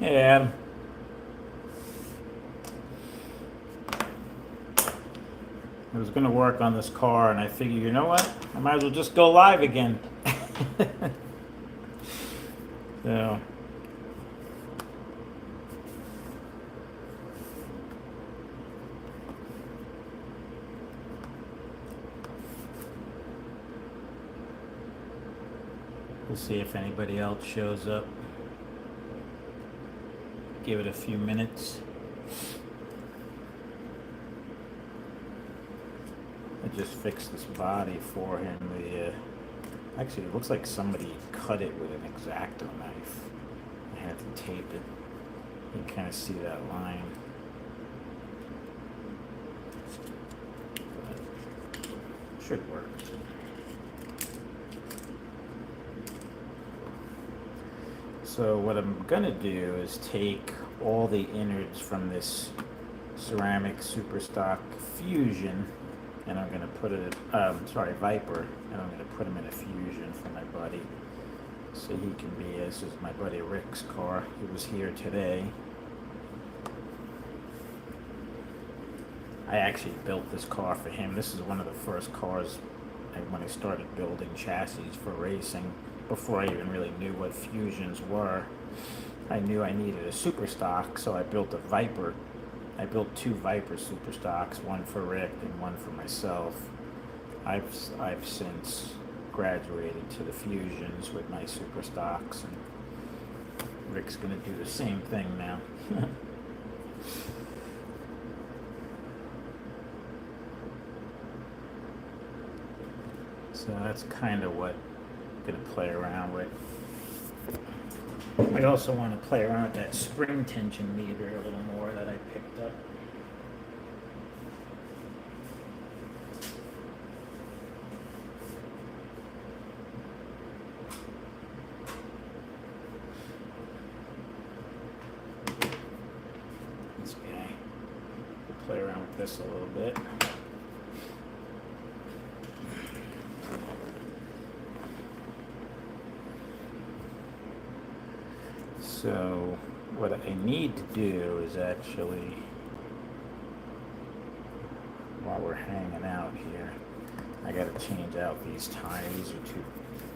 Yeah, I was gonna work on this car, and I figured, you know what? I might as well just go live again. So, we'll see if anybody else shows up. Give it a few minutes. I just fixed this body for him. Actually, it looks like somebody cut it with an X-Acto knife. I had to tape it. You can kind of see that line. But should work. So what I'm gonna do is take all the innards from this ceramic Superstock Fusion, and I'm gonna put it, Viper, and I'm gonna put him in a Fusion for my buddy, so he can be. This is my buddy Rick's car. He was here today. I actually built this car for him. This is one of the first cars when I started building chassis for racing. Before I even really knew what Fusions were, I knew I needed a Superstock, so I built a Viper. I built two Viper Superstocks, one for Rick and one for myself. I've since graduated to the Fusions with my Superstocks, and Rick's gonna do the same thing now. So that's kind of what I'm gonna play around with. I also want to play around with that spring tension meter a little more that I picked up. This guy. We'll play around with this a little bit. So what I need to do is actually, while we're hanging out here, I gotta change out these tires.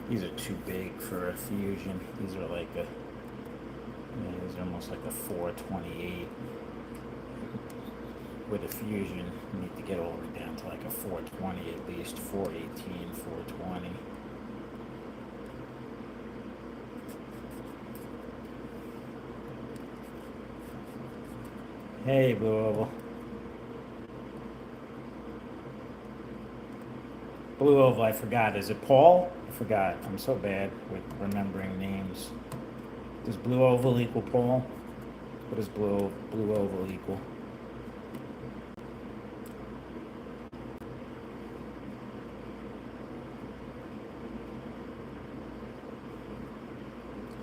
These are too big for a Fusion. These are like these are almost like a 428. With a Fusion, you need to get all the way down to like a 420 at least, 418, 420. Hey, Blue Oval. Blue Oval, I forgot. Is it Paul? I forgot. I'm so bad with remembering names. Does Blue Oval equal Paul? What does Blue Oval equal?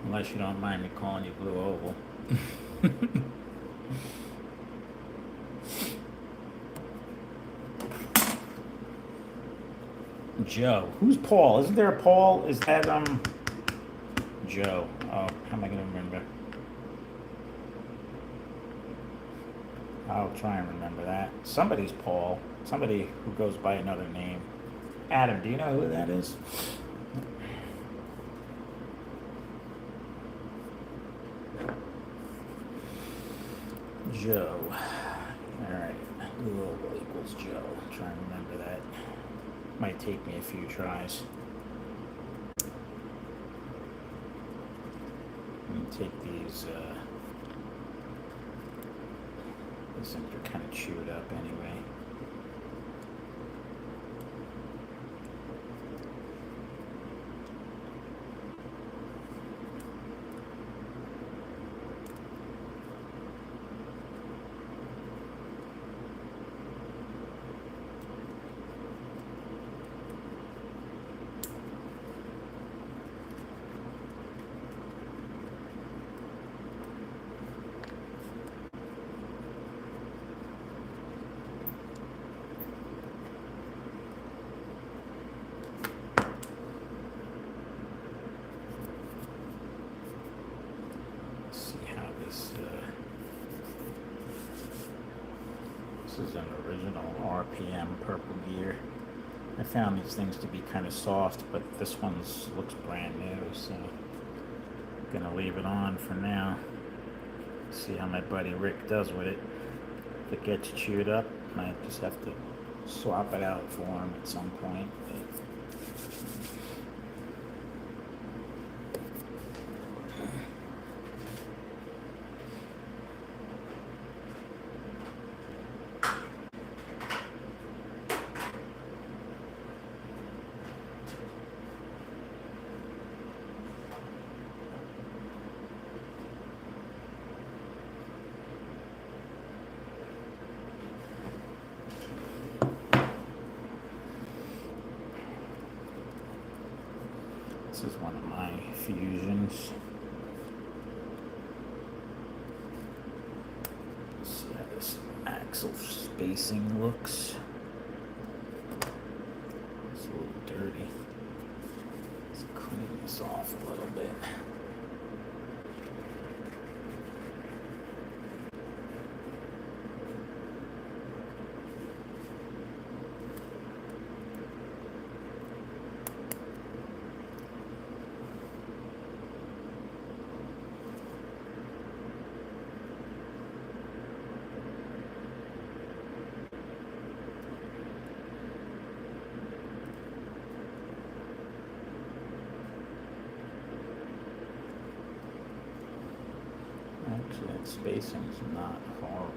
Unless you don't mind me calling you Blue Oval. Joe. Who's Paul? Isn't there a Paul? Is that Joe? Oh, how am I gonna remember? I'll try and remember that. Somebody's Paul. Somebody who goes by another name. Adam, do you know who that is? Joe. Alright. Blue Oval equals Joe. Try and remember that. Might take me a few tries. Let me take these things are kind of chewed up anyway. is an original RPM purple gear. I found these things to be kind of soft, but this one looks brand new, so I'm gonna leave it on for now. See how my buddy Rick does with it. If it gets chewed up, I might just have to swap it out for him at some point. This is one of my Fusions. Let's see how this axle spacing looks. It's a little dirty. Let's clean this off a little bit. Actually, that spacing's not horrible.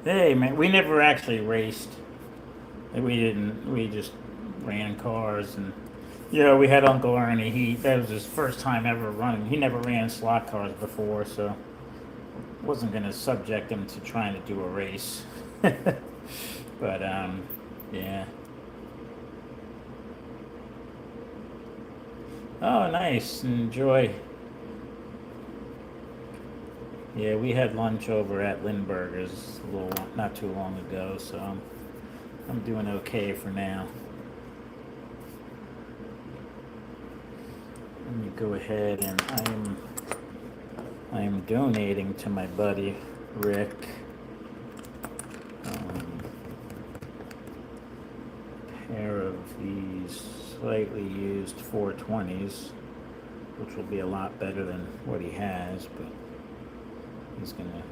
Hey man, we never actually raced. We didn't. We just ran cars, and we had Uncle Ernie. That was his first time ever running. He never ran slot cars before, so wasn't gonna subject him to trying to do a race. But yeah. Oh, nice. Enjoy. Yeah, we had lunch over at Lindbergh's not too long ago, so I'm doing okay for now. Let me go ahead and I am donating to my buddy Rick a pair of these slightly used 420s, which will be a lot better than what he has, but he's gonna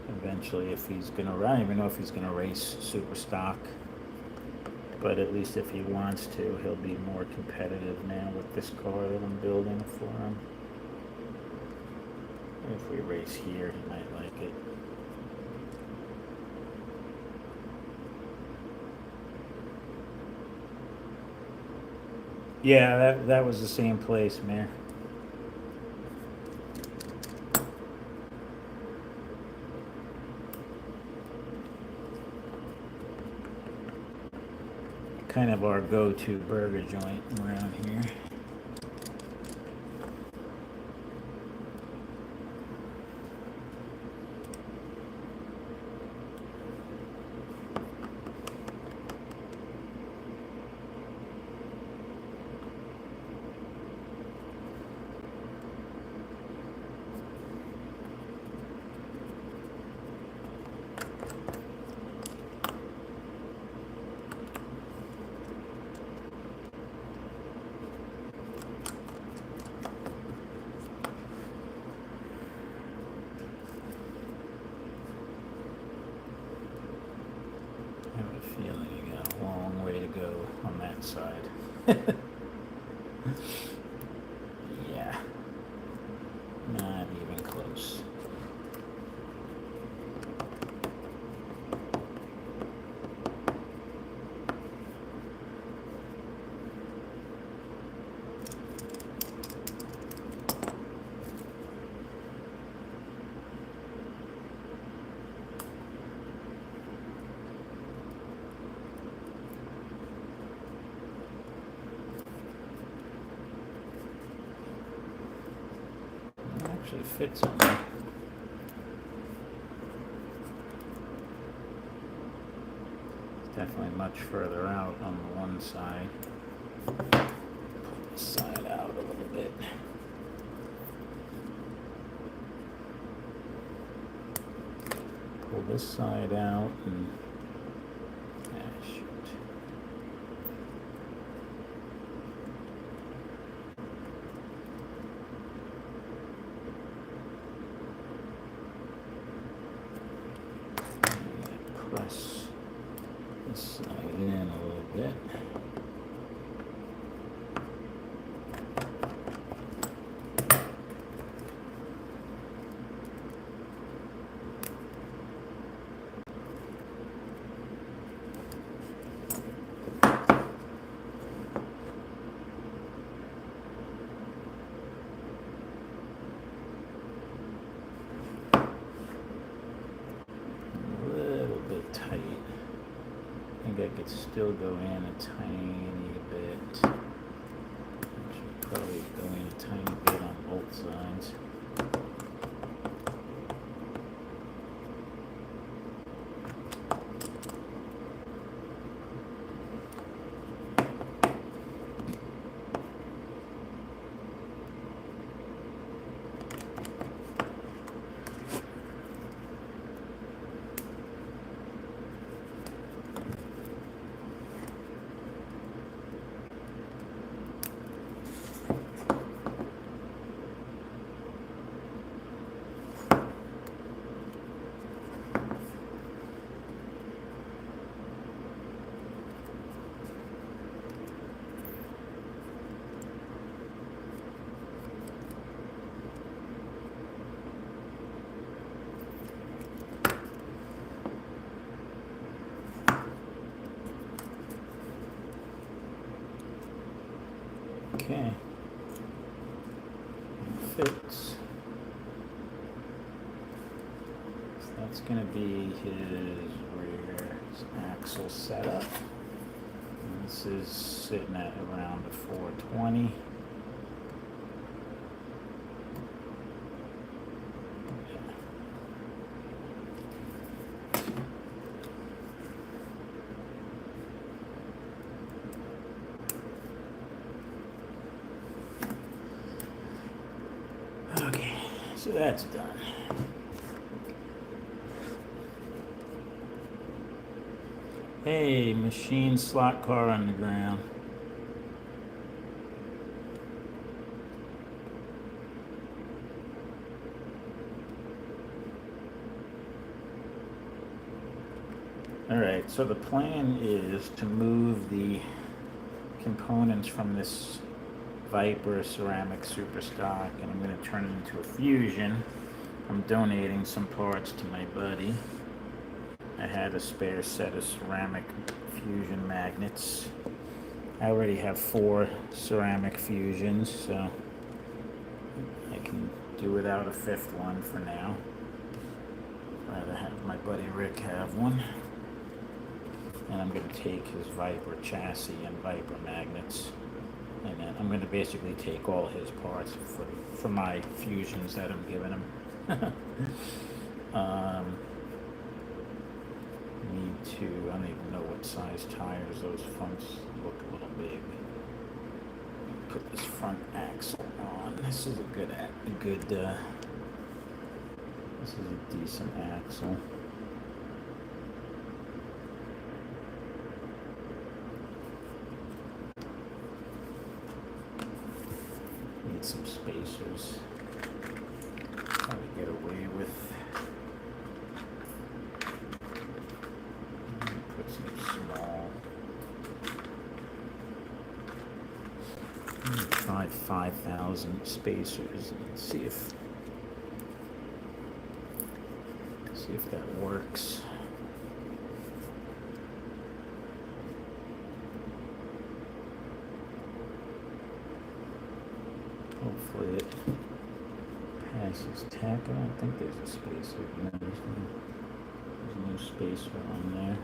eventually, if he's gonna run, I don't even know if he's gonna race super stock, but at least if he wants to, he'll be more competitive now with this car that I'm building for him. If we race here, he might like it. Yeah, that was the same place, man. Kind of our go-to burger joint around here. I have a feeling you got a long way to go on that side. Yeah, not even close. actually fits on there. It's definitely much further out on the one side. Pull this side out a little bit. Pull this side out and shoot. Press this side in a little bit. I think I could still go in a tiny bit. I should probably go in a tiny bit on both sides. Okay, fits. So that's going to be his rear axle setup. And this is sitting at around a 420. Okay, so that's done. Hey, machine slot car on the ground. All right, so the plan is to move the components from this Viper ceramic super stock, and I'm going to turn it into a Fusion. I'm donating some parts to my buddy. I had a spare set of ceramic Fusion magnets. I already have 4 ceramic Fusions, so I can do without a 5th one for now. I'd rather have my buddy Rick have one. And I'm going to take his Viper chassis and Viper magnets. And then I'm going to basically take all his parts for my Fusions that I'm giving him. Need to, I don't even know what size tires, those fronts look a little big. Put this front axle on. This is this is a decent axle. Need some spacers. Probably get away with. Put some small. Try 5,000 spacers and see if that works. Hopefully it passes tack. I don't think there's a spacer. No, there's no spacer on there.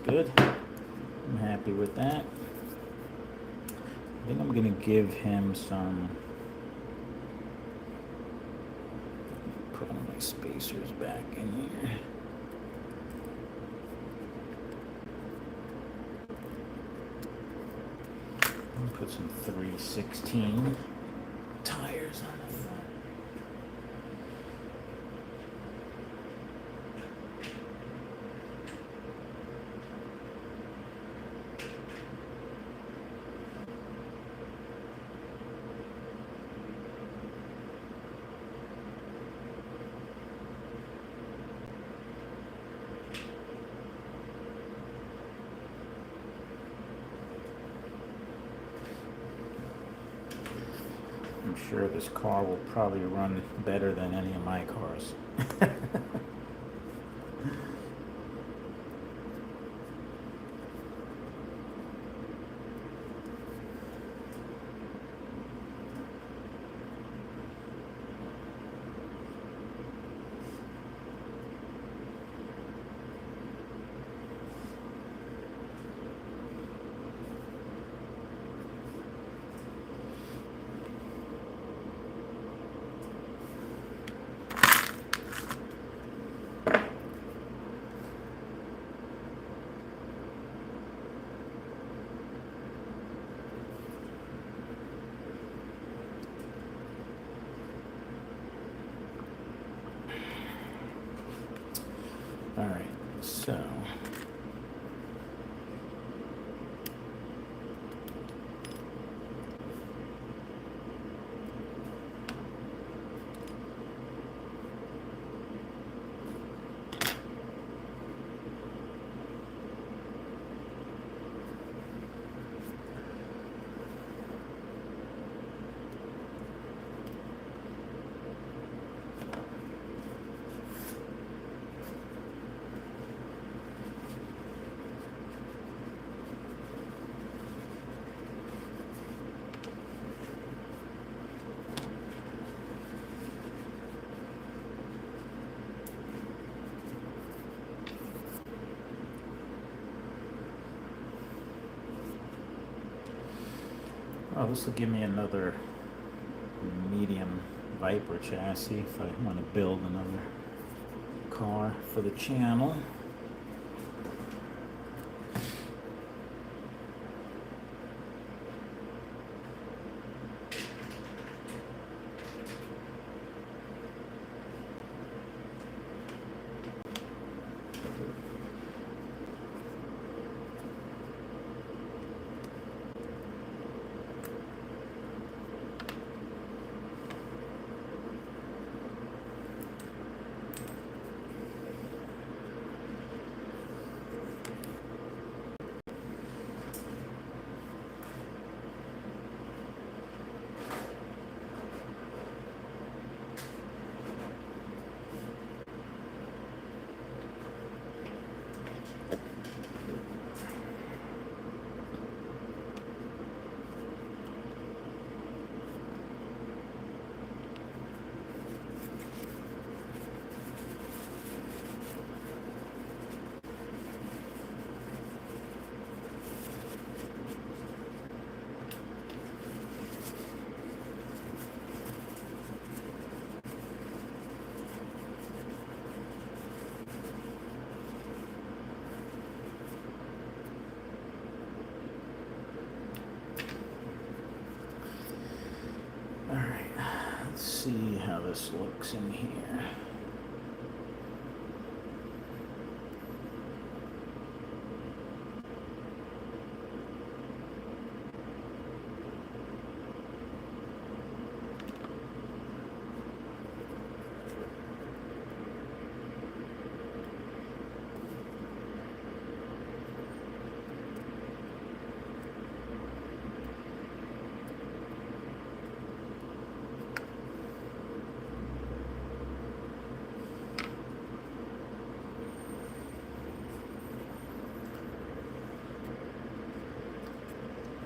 good. I'm happy with that. I think I'm gonna give him some, put all my spacers back in here. Put some 316 tires on the front. I'm sure this car will probably run better than any of my cars. All right, so oh, this will give me another medium Viper chassis if I want to build another car for the channel. Let's see how this looks in here.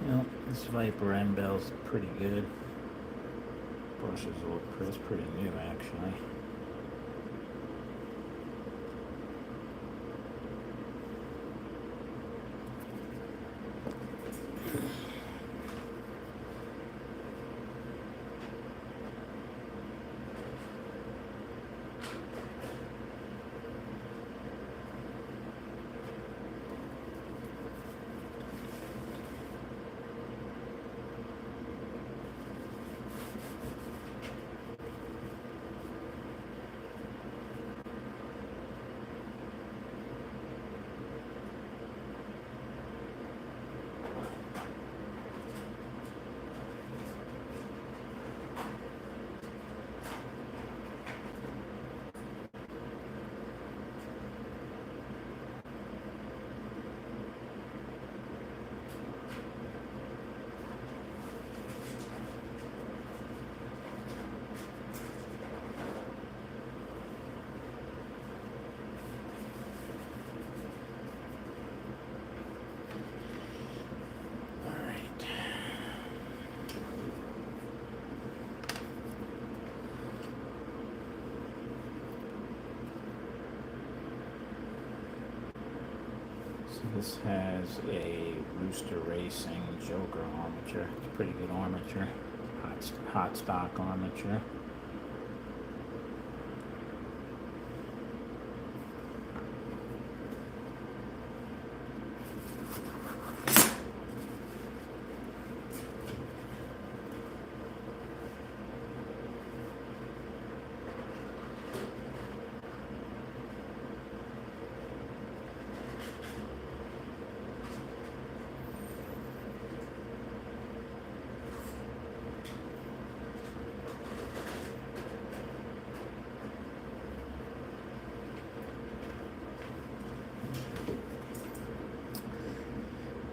Well, this Viper end bell's pretty good. Brushes look it's pretty new actually. So this has a Rooster Racing Joker armature. It's a pretty good armature. Hot stock armature.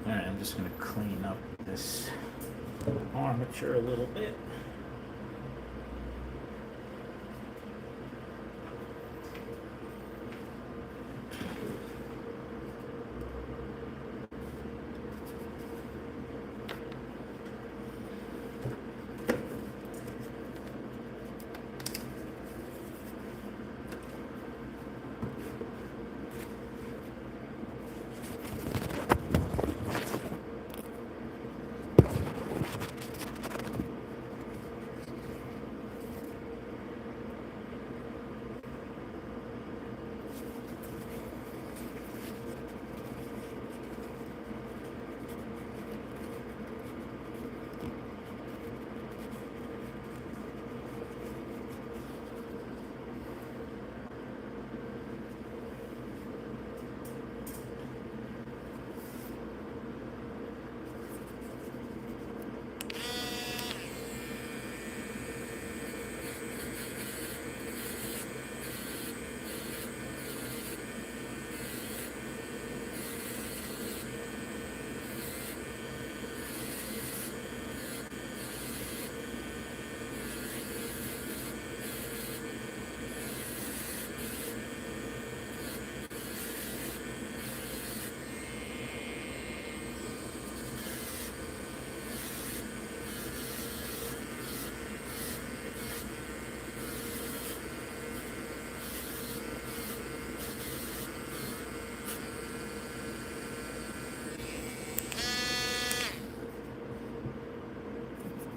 Alright, I'm just going to clean up this armature a little bit.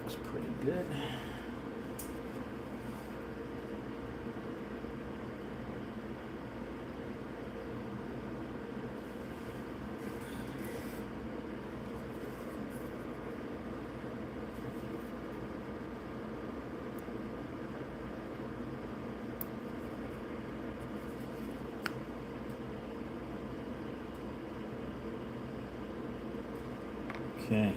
Looks pretty good. Okay.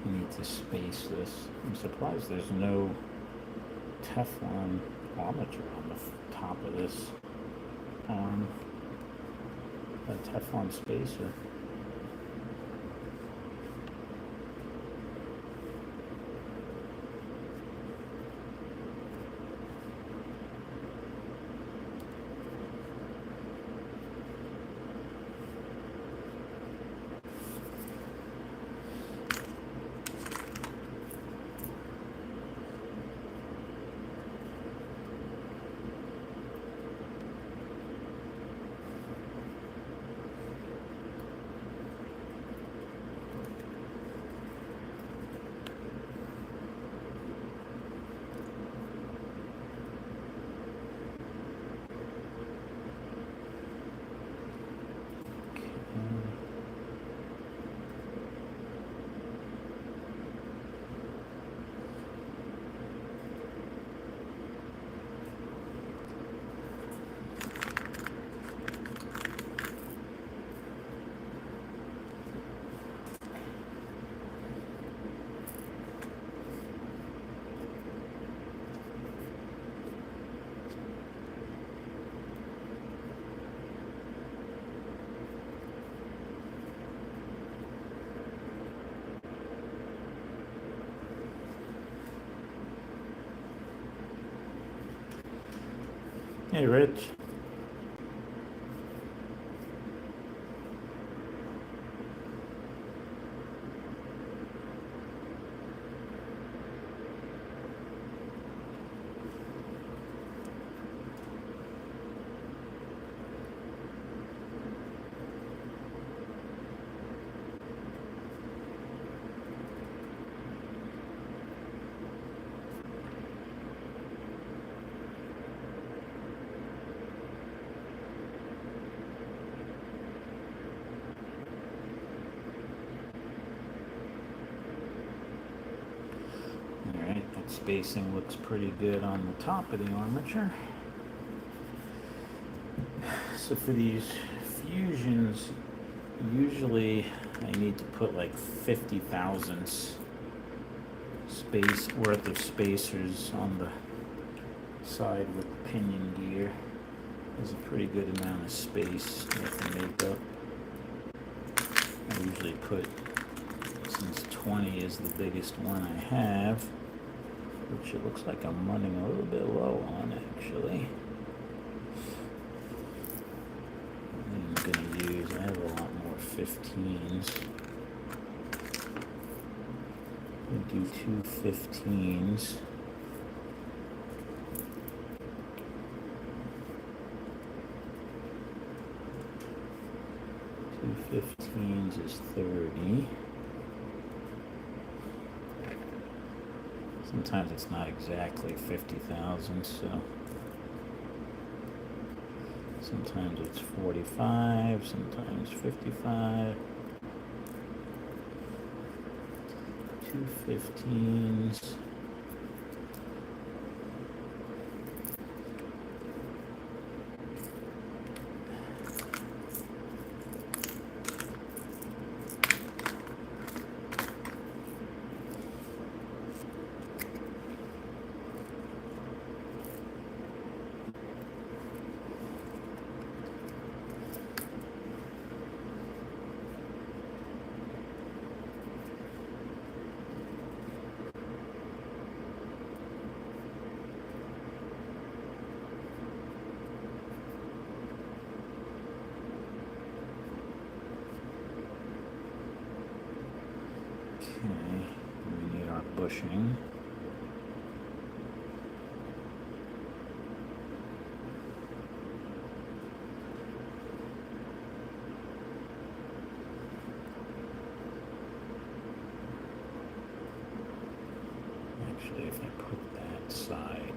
I need to space this. I'm surprised there's no Teflon armature on the top of this arm. A Teflon spacer. Hey, Rich. Alright, that spacing looks pretty good on the top of the armature. So for these fusions, usually I need to put like 50 thousandths space worth of spacers on the side with the pinion gear. There's a pretty good amount of space with the makeup. I usually put, since 20 is the biggest one I have, which it looks like I'm running a little bit low on actually. I'm gonna use, I have a lot more 15s. I'll do two 15s. Two 15s is 30. Sometimes it's not exactly 50,000, so sometimes it's 45, sometimes 55. Two 15s. Okay, we need our bushing. Actually, if I put that side,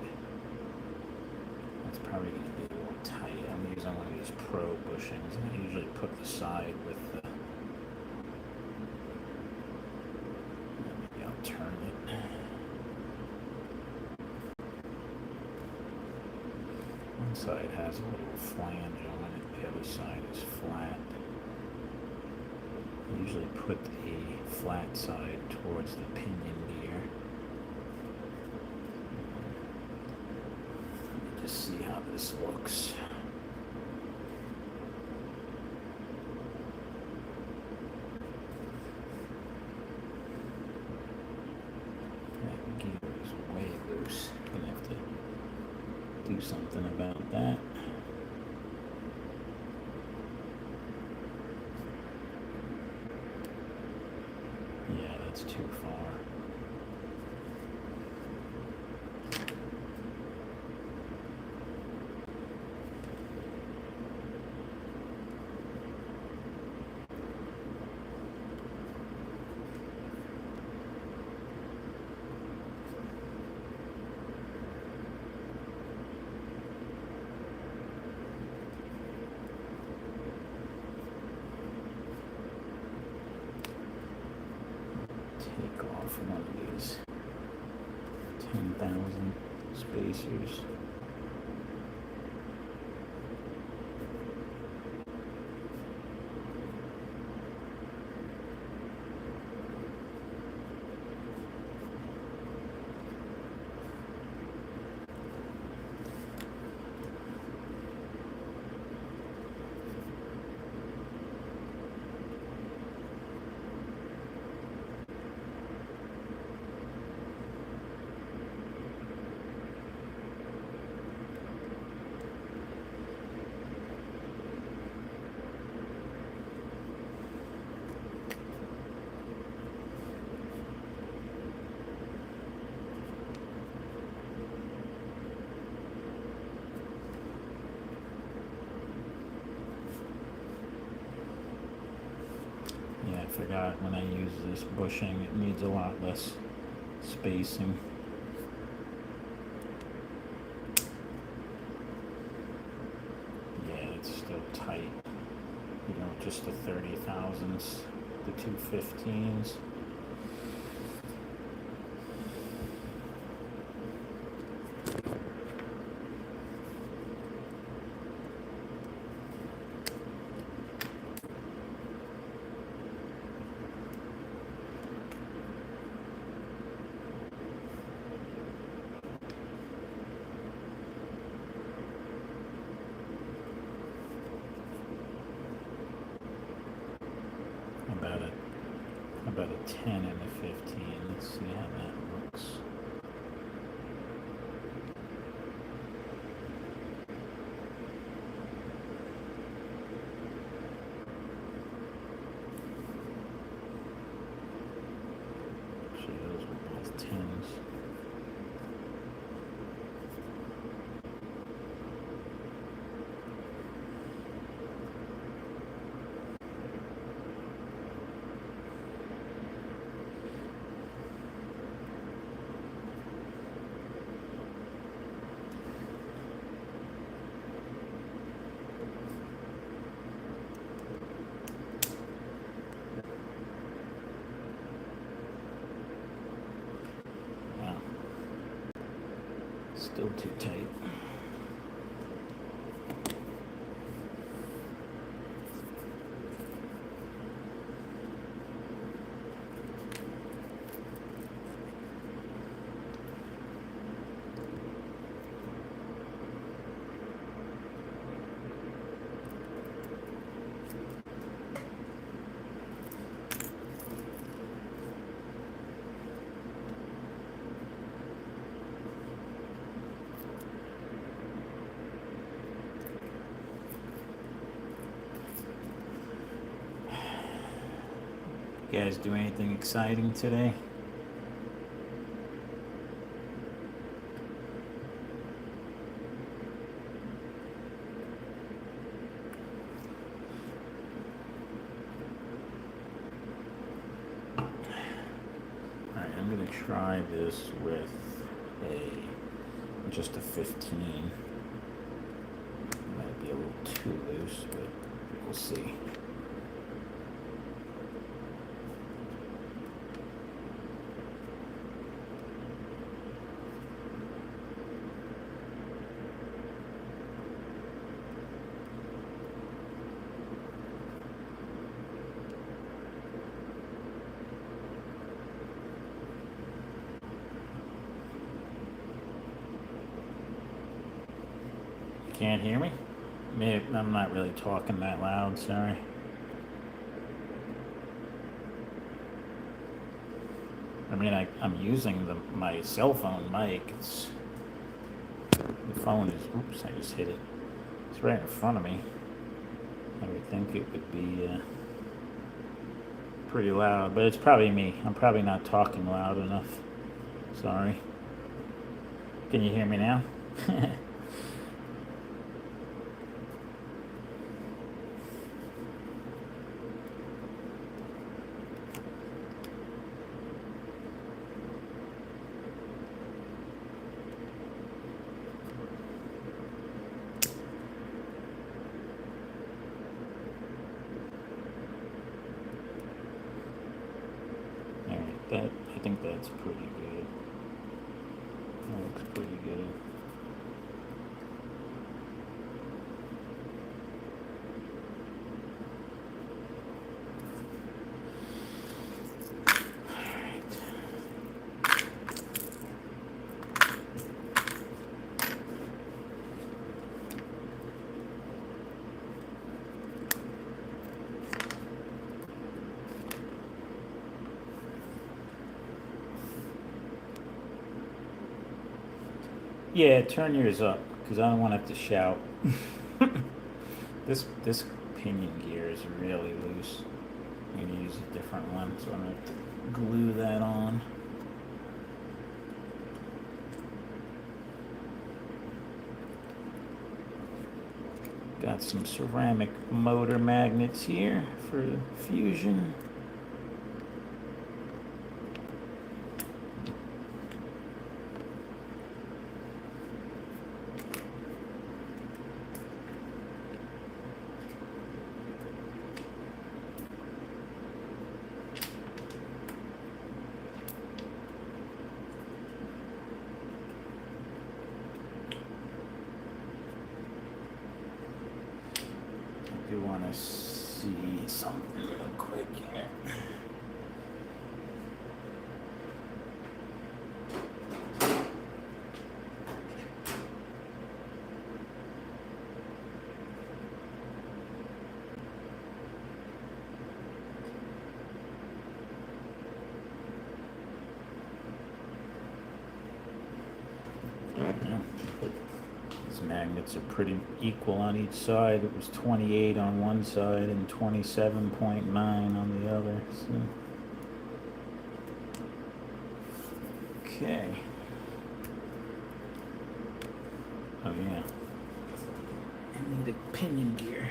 that's probably going to be a little tight. I'm using one of these pro bushings, and I usually put the side with the, maybe I'll turn it. One side has a little flange on it, the other side is flat. I usually put the flat side towards the pinion gear. Just see how this looks. That gear is way loose. Gonna have to do something about that. Yeah, that's too far. Take off one of these 10,000 spacers. forgot when I use this bushing, it needs a lot less spacing. Yeah, it's still tight. You know, just the 30,000s, the 215s. About a 10 and a 15. Let's see how that looks. Actually, those were both 10s. Still too tight. You guys do anything exciting today? Alright, I'm gonna try this with just a 15. Might be a little too loose, but we'll see. Can't hear me? Maybe I'm not really talking that loud, sorry. I mean, I'm using my cell phone mic. The phone is, oops, I just hit it. It's right in front of me. I would think it would be pretty loud, but it's probably me. I'm probably not talking loud enough. Sorry. Can you hear me now? I think that's pretty good. That looks pretty good. Yeah, turn yours up, because I don't want to have to shout. This pinion gear is really loose. I'm going to use a different one, so I'm going to have to glue that on. Got some ceramic motor magnets here for fusion. do want to see something real quick here. These magnets are pretty equal on each side. It was 28 on one side and 27.9 on the other. So. Okay. Oh yeah. I need a pinion gear.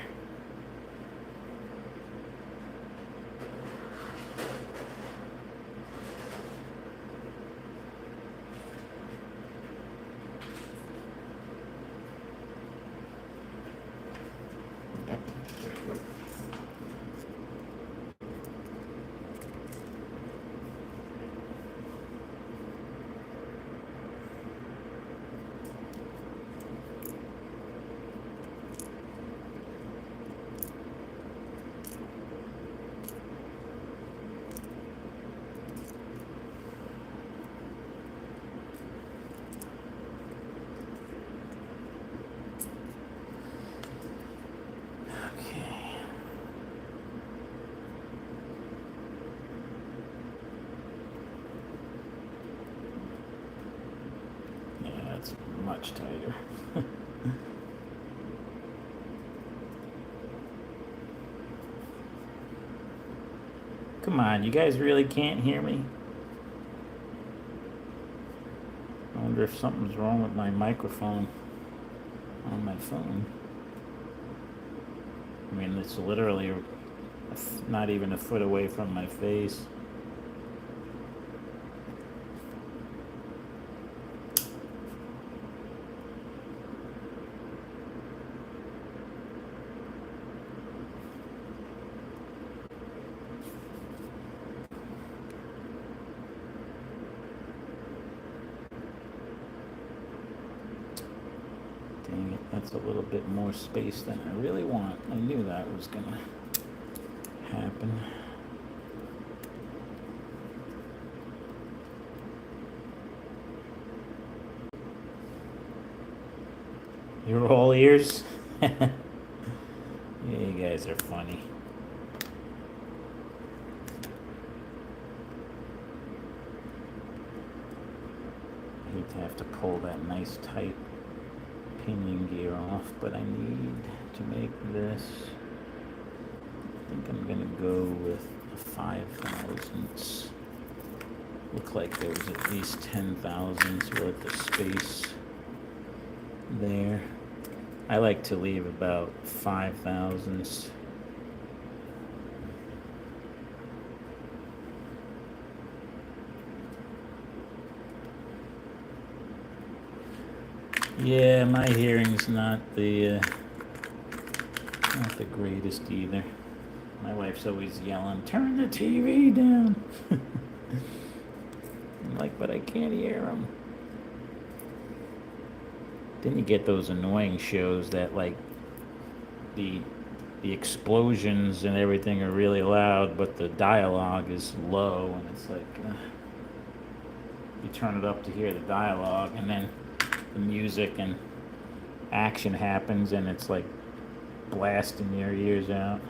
It's much tighter. Come on, you guys really can't hear me? I wonder if something's wrong with my microphone on my phone. I mean, it's literally not even a foot away from my face. Dang it, that's a little bit more space than I really want. I knew that was gonna happen. You're all ears? Yeah, you guys are funny. I hate to have to pull that nice tight pinion gear off, but I need to make this. I think I'm gonna go with a 5,000ths. Look like there was at least 10,000ths worth of space there. I like to leave about 5,000ths. Yeah, my hearing's not the greatest either. My wife's always yelling, "Turn the TV down." I'm like, but I can't hear them. Then you get those annoying shows that like the explosions and everything are really loud, but the dialogue is low, and it's like you turn it up to hear the dialogue, and then the music and action happens, and it's like blasting your ears out.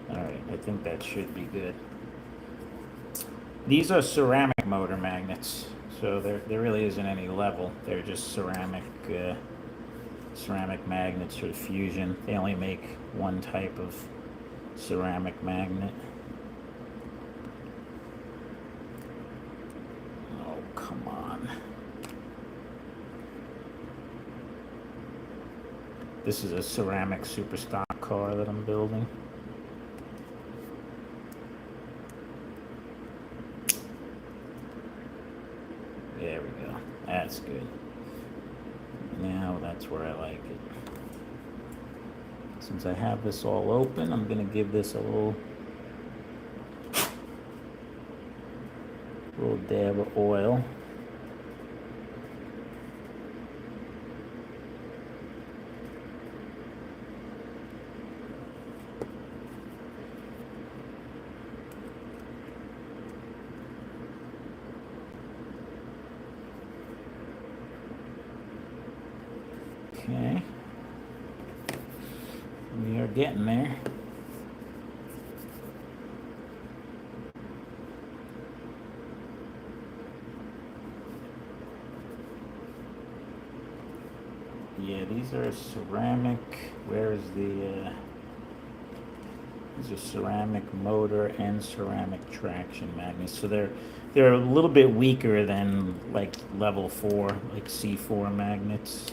Alright, I think that should be good. These are ceramic motor magnets, so there really isn't any level. They're just ceramic magnets for fusion. They only make one type of ceramic magnet. Oh, come on. This is a ceramic super stock car that I'm building. There we go. That's good. Now that's where I like it. Since I have this all open, I'm going to give this a little dab of oil. Okay, we are getting there. Yeah, these are ceramic. Where is the? These are ceramic motor and ceramic traction magnets. So they're a little bit weaker than like level 4, like C4 magnets.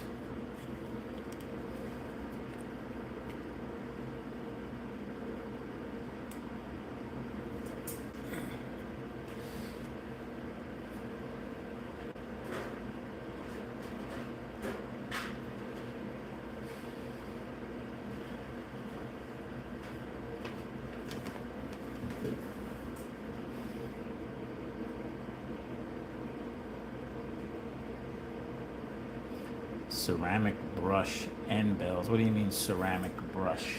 Ceramic brush end bells. What do you mean ceramic brush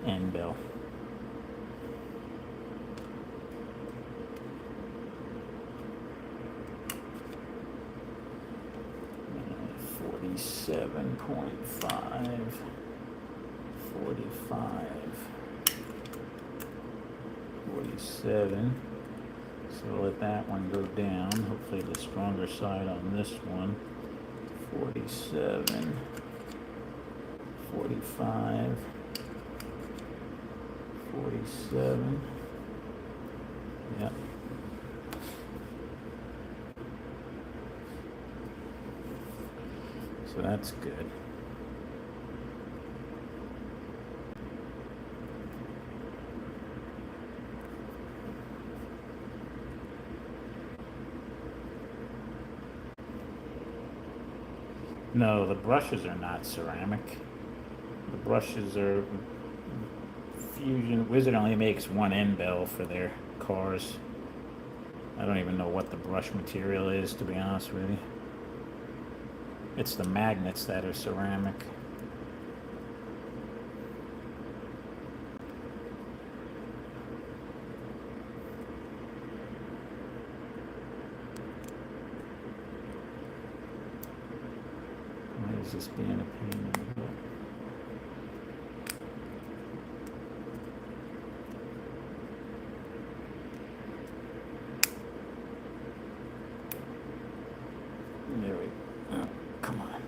end bell? $47.5, 45, 47. So let that one go down. Hopefully the stronger side on this one. 47, 45, 47. Yep. So that's good. No, the brushes are not ceramic. The brushes are Fusion. Wizard only makes one end bell for their cars. I don't even know what the brush material is, to be honest with you. It's the magnets that are ceramic. Why is this being a pain in the butt? There we go. Oh, come on.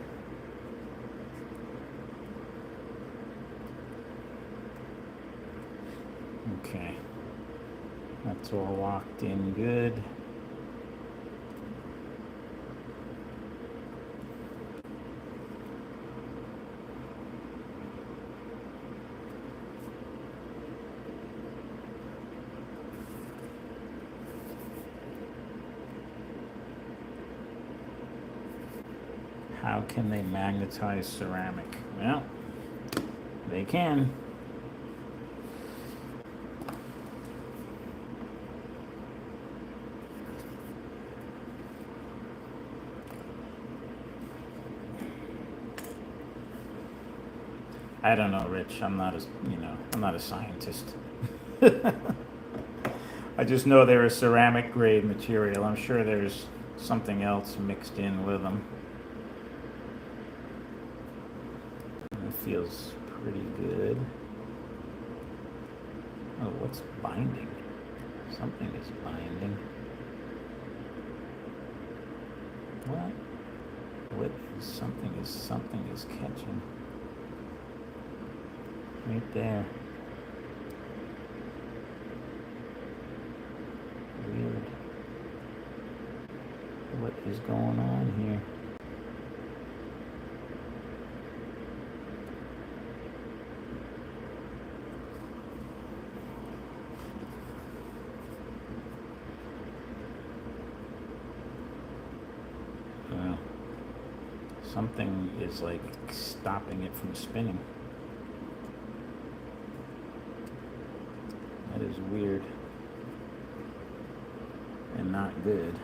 Okay. That's all locked in good. How can they magnetize ceramic? Well, they can. I don't know, Rich. I'm not a scientist. I just know they're a ceramic grade material. I'm sure there's something else mixed in with them. It feels pretty good. Oh, what's binding? Something is binding. What? What is something is catching? Right there. Weird. What is going on here? Something is like stopping it from spinning. That is weird and not good.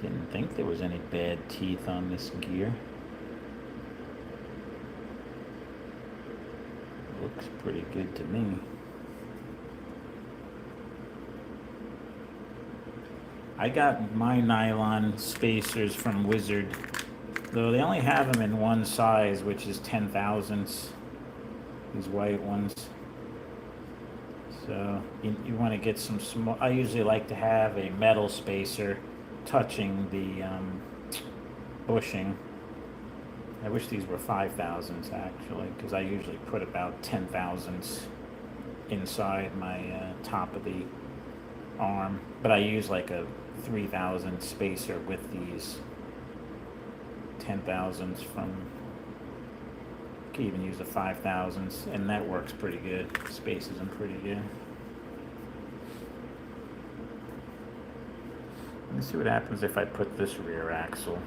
Didn't think there was any bad teeth on this gear. Looks pretty good to me. I got my nylon spacers from Wizard, though they only have them in one size, which is 10 thousandths, these white ones. So you want to get some small. I usually like to have a metal spacer touching the bushing. I wish these were 5 thousandths actually, because I usually put about 10 thousandths inside my top of the arm, but I use like a 3,000 spacer with these 10 thousandths from. You can even use a 5 thousandths, and that works pretty good. Spaces them pretty good. Let's see what happens if I put this rear axle.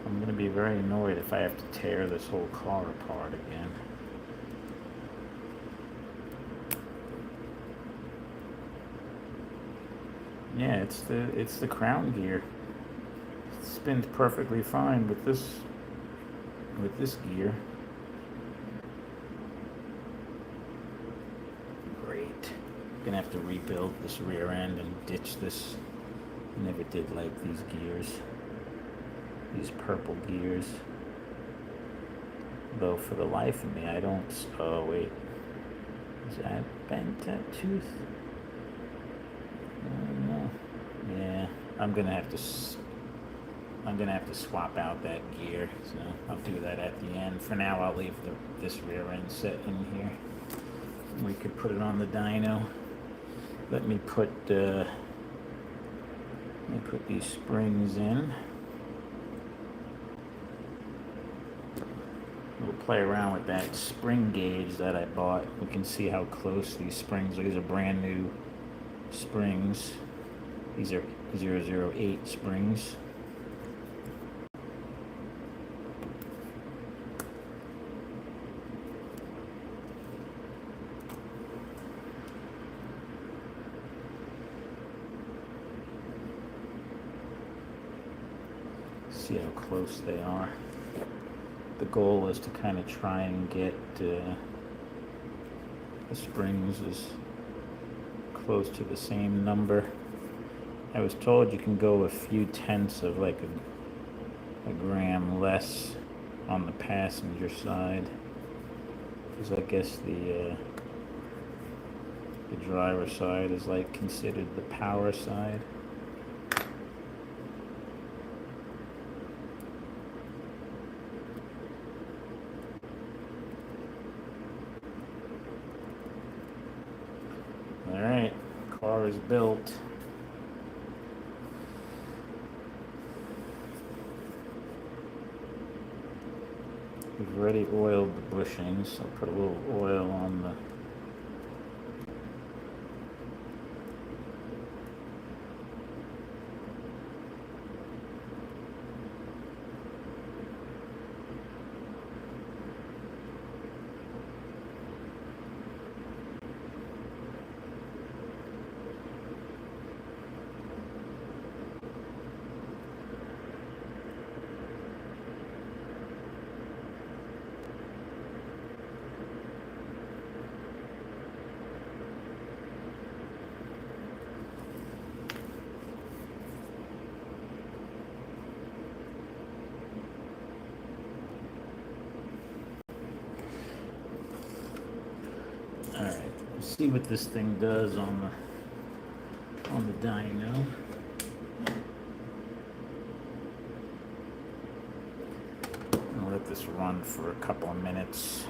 I'm going to be very annoyed if I have to tear this whole car apart again. Yeah, it's the crown gear. It spins perfectly fine with this gear. Great. Gonna have to rebuild this rear end and ditch this. Never did like these gears. These purple gears. Though for the life of me, I don't. Oh wait, is that bent, that tooth? I don't know. Yeah, I'm gonna have to swap out that gear. So I'll do that at the end. For now, I'll leave this rear end set in here. We could put it on the dyno. Let me put these springs in. We'll play around with that spring gauge that I bought. We can see how close these springs are. These are brand new springs. These are 008 springs. See how close they are. The goal is to kind of try and get the springs as close to the same number. I was told you can go a few tenths of like a gram less on the passenger side, because I guess the driver's side is like considered the power side. Alright, car is built. We've already oiled the bushings. I'll put a little oil on the see what this thing does on the dyno. I'll let this run for a couple of minutes.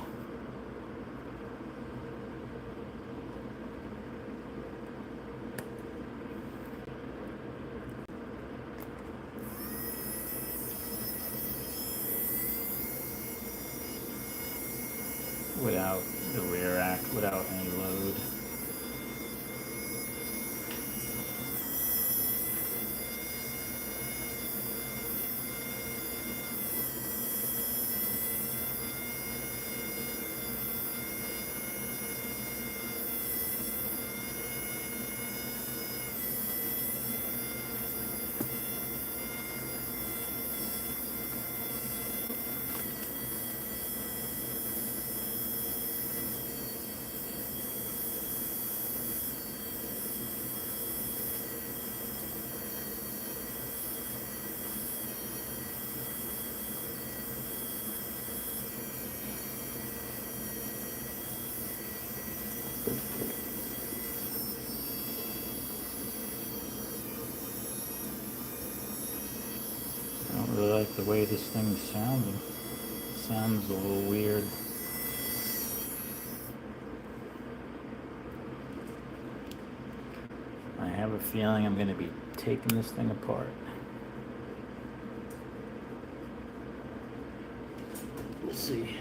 like the way this thing's sounding. Sounds a little weird. I have a feeling I'm going to be taking this thing apart. Let's see.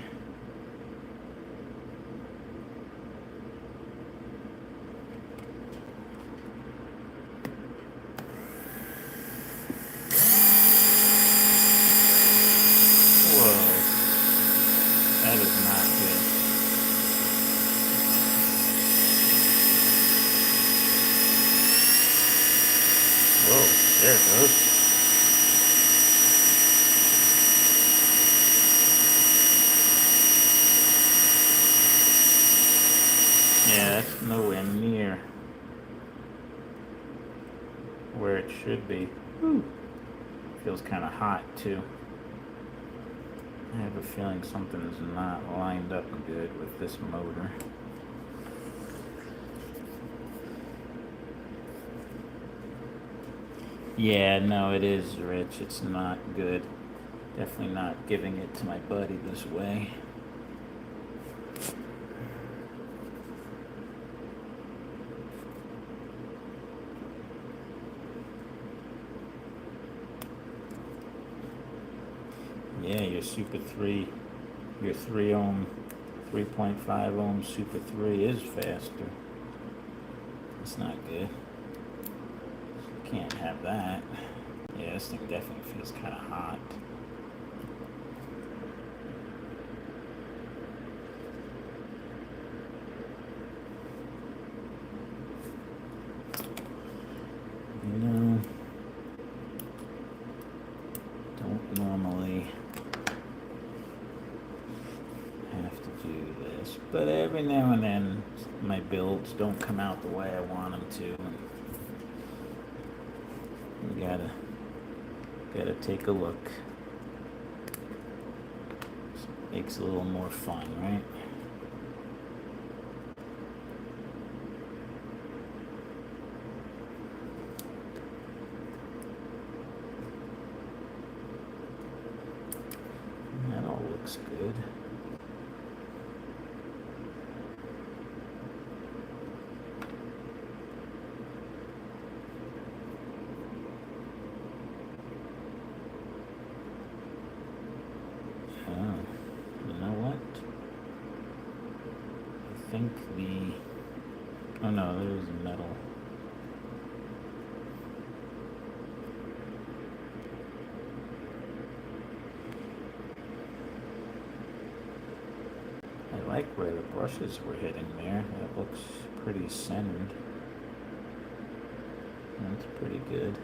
That is not good. Whoa, there it goes. Yeah, that's nowhere near where it should be. Whew. Feels kind of hot too. I have a feeling something's not lined up good with this motor. Yeah, no, it is, Rich. It's not good. Definitely not giving it to my buddy this way. Yeah, your Super 3, your 3 ohm, 3.5 ohm Super 3 is faster. It's not good. Can't have that. Yeah, this thing definitely feels kind of hot. You know, don't normally have to do this, but every now and then my builds don't come out the way I want them to. And you gotta take a look. Makes it a little more fun, right? That all looks good. I think oh no, there's metal. I like where the brushes were hitting there. That looks pretty centered. That's pretty good.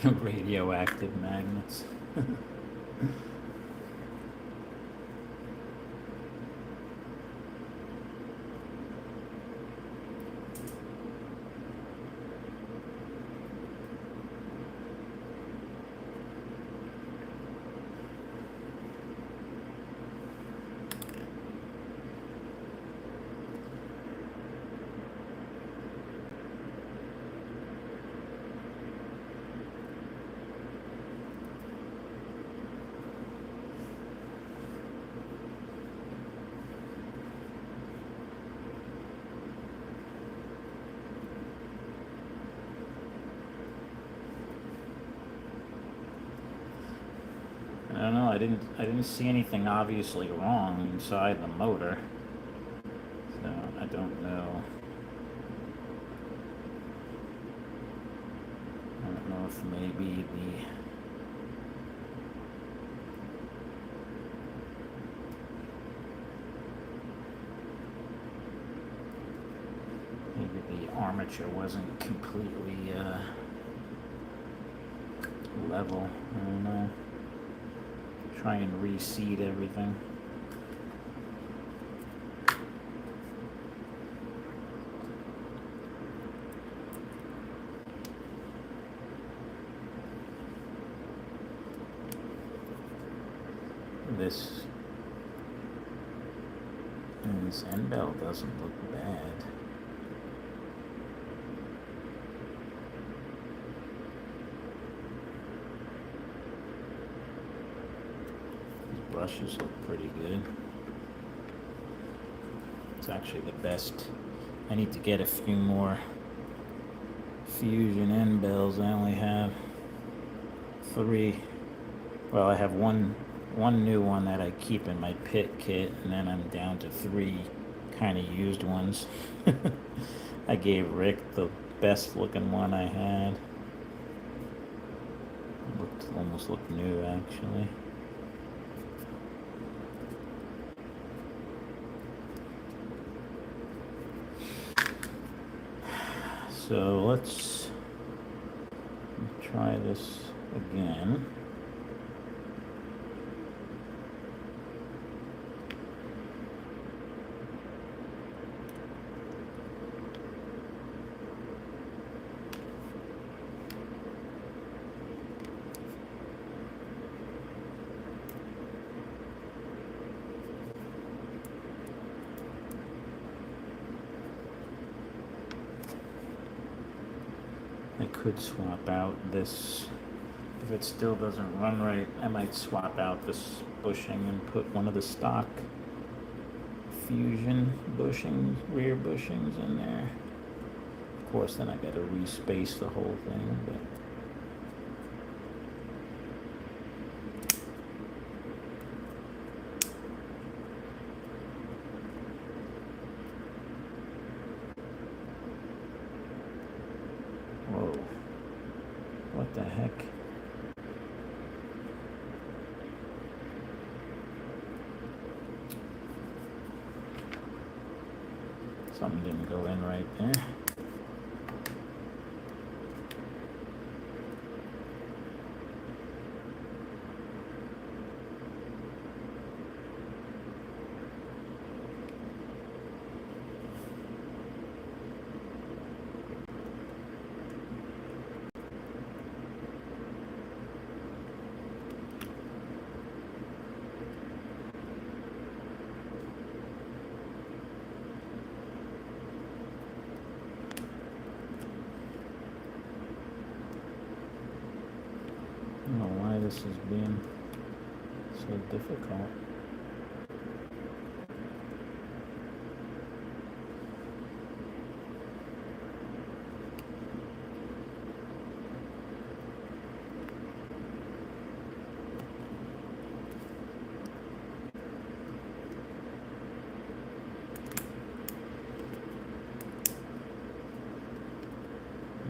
Radioactive magnets. I don't know. I didn't see anything obviously wrong inside the motor, so I don't know. I don't know if maybe the armature wasn't completely level. I don't know. Try and reseed everything. This end bell doesn't look bad. Brushes look pretty good. It's actually the best. I need to get a few more Fusion end bells. I only have 3. Well, I have one new one that I keep in my pit kit, and then I'm down to 3 kind of used ones. I gave Rick the best looking one I had. Almost looked new actually. So let's try this again. I could swap out this. If it still doesn't run right, I might swap out this bushing and put one of the stock Fusion bushings, rear bushings in there. Of course, then I gotta respace the whole thing, but whoa, what the heck? Something didn't go in right there. I don't know why this is being so difficult.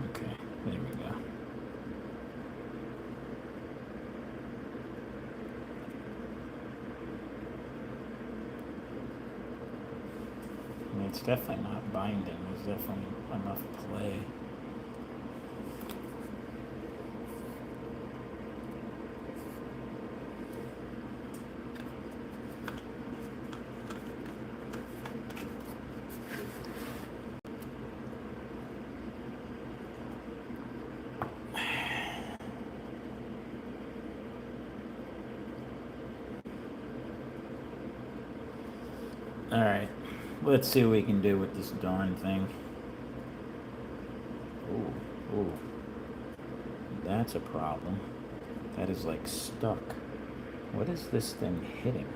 Okay, there we go. I mean, it's definitely not binding. There's definitely enough play. Alright, let's see what we can do with this darn thing. Ooh, ooh. That's a problem. That is like stuck. What is this thing hitting?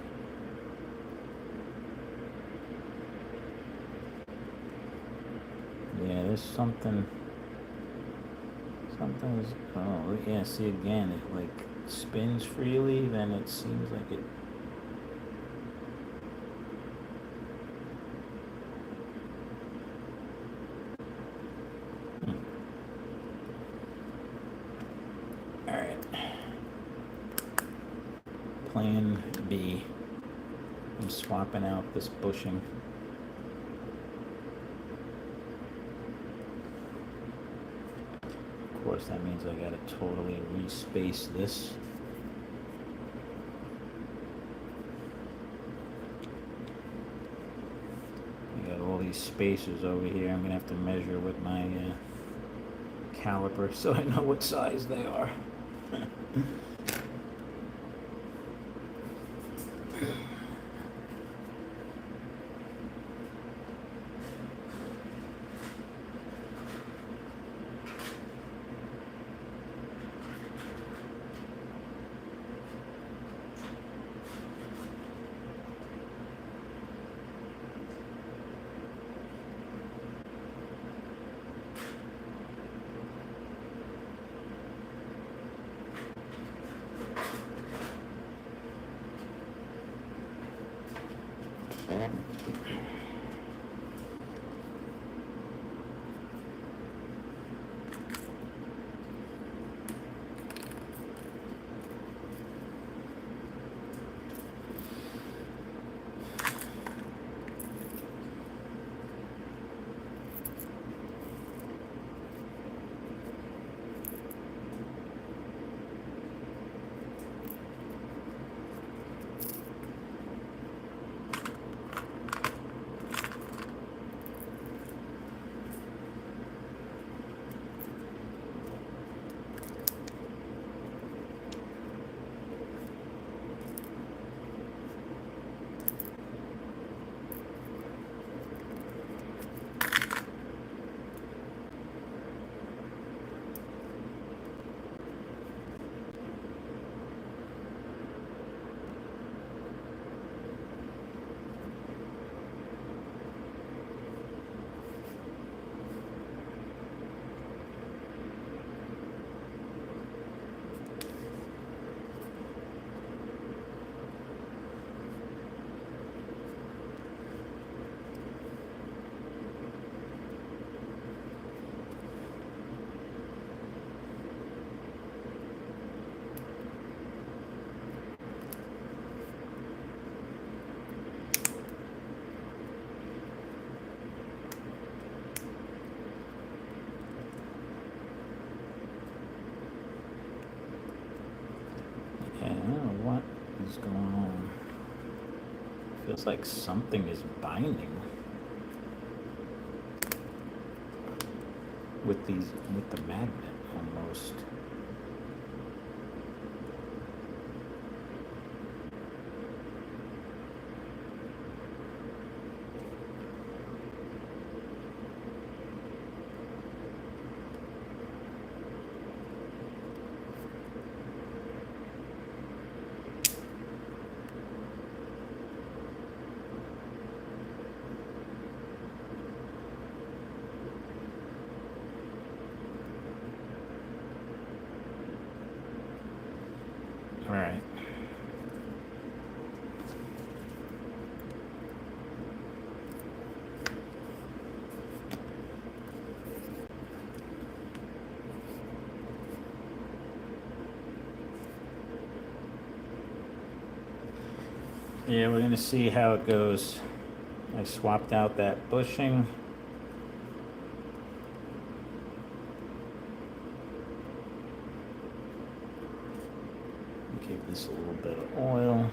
Yeah, there's something. Something's. Oh, yeah, see again, it like spins freely, then it seems like it. Alright. Plan B. I'm swapping out this bushing. Of course, that means I gotta totally respace this. I got all these spacers over here. I'm gonna have to measure with my caliper so I know what size they are. I don't know what is going on. Feels like something is binding with the magnet almost. All right. Yeah, we're gonna see how it goes. I swapped out that bushing. Give this a little bit of oil.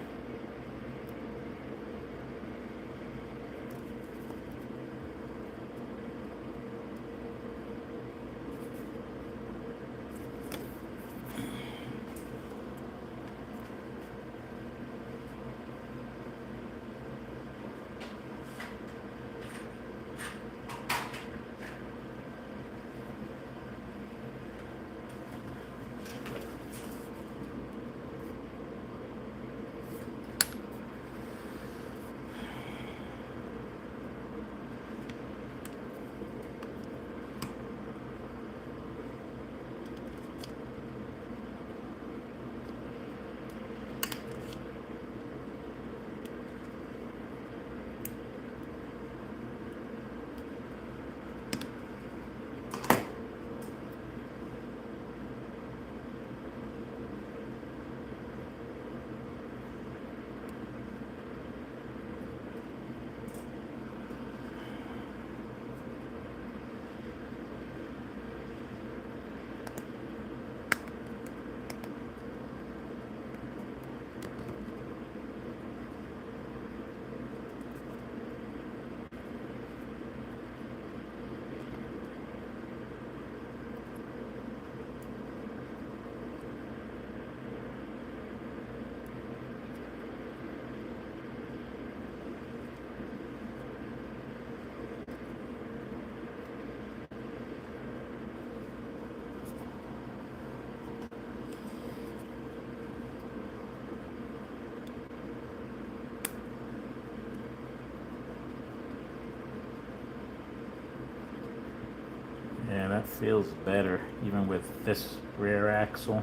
Feels better, even with this rear axle.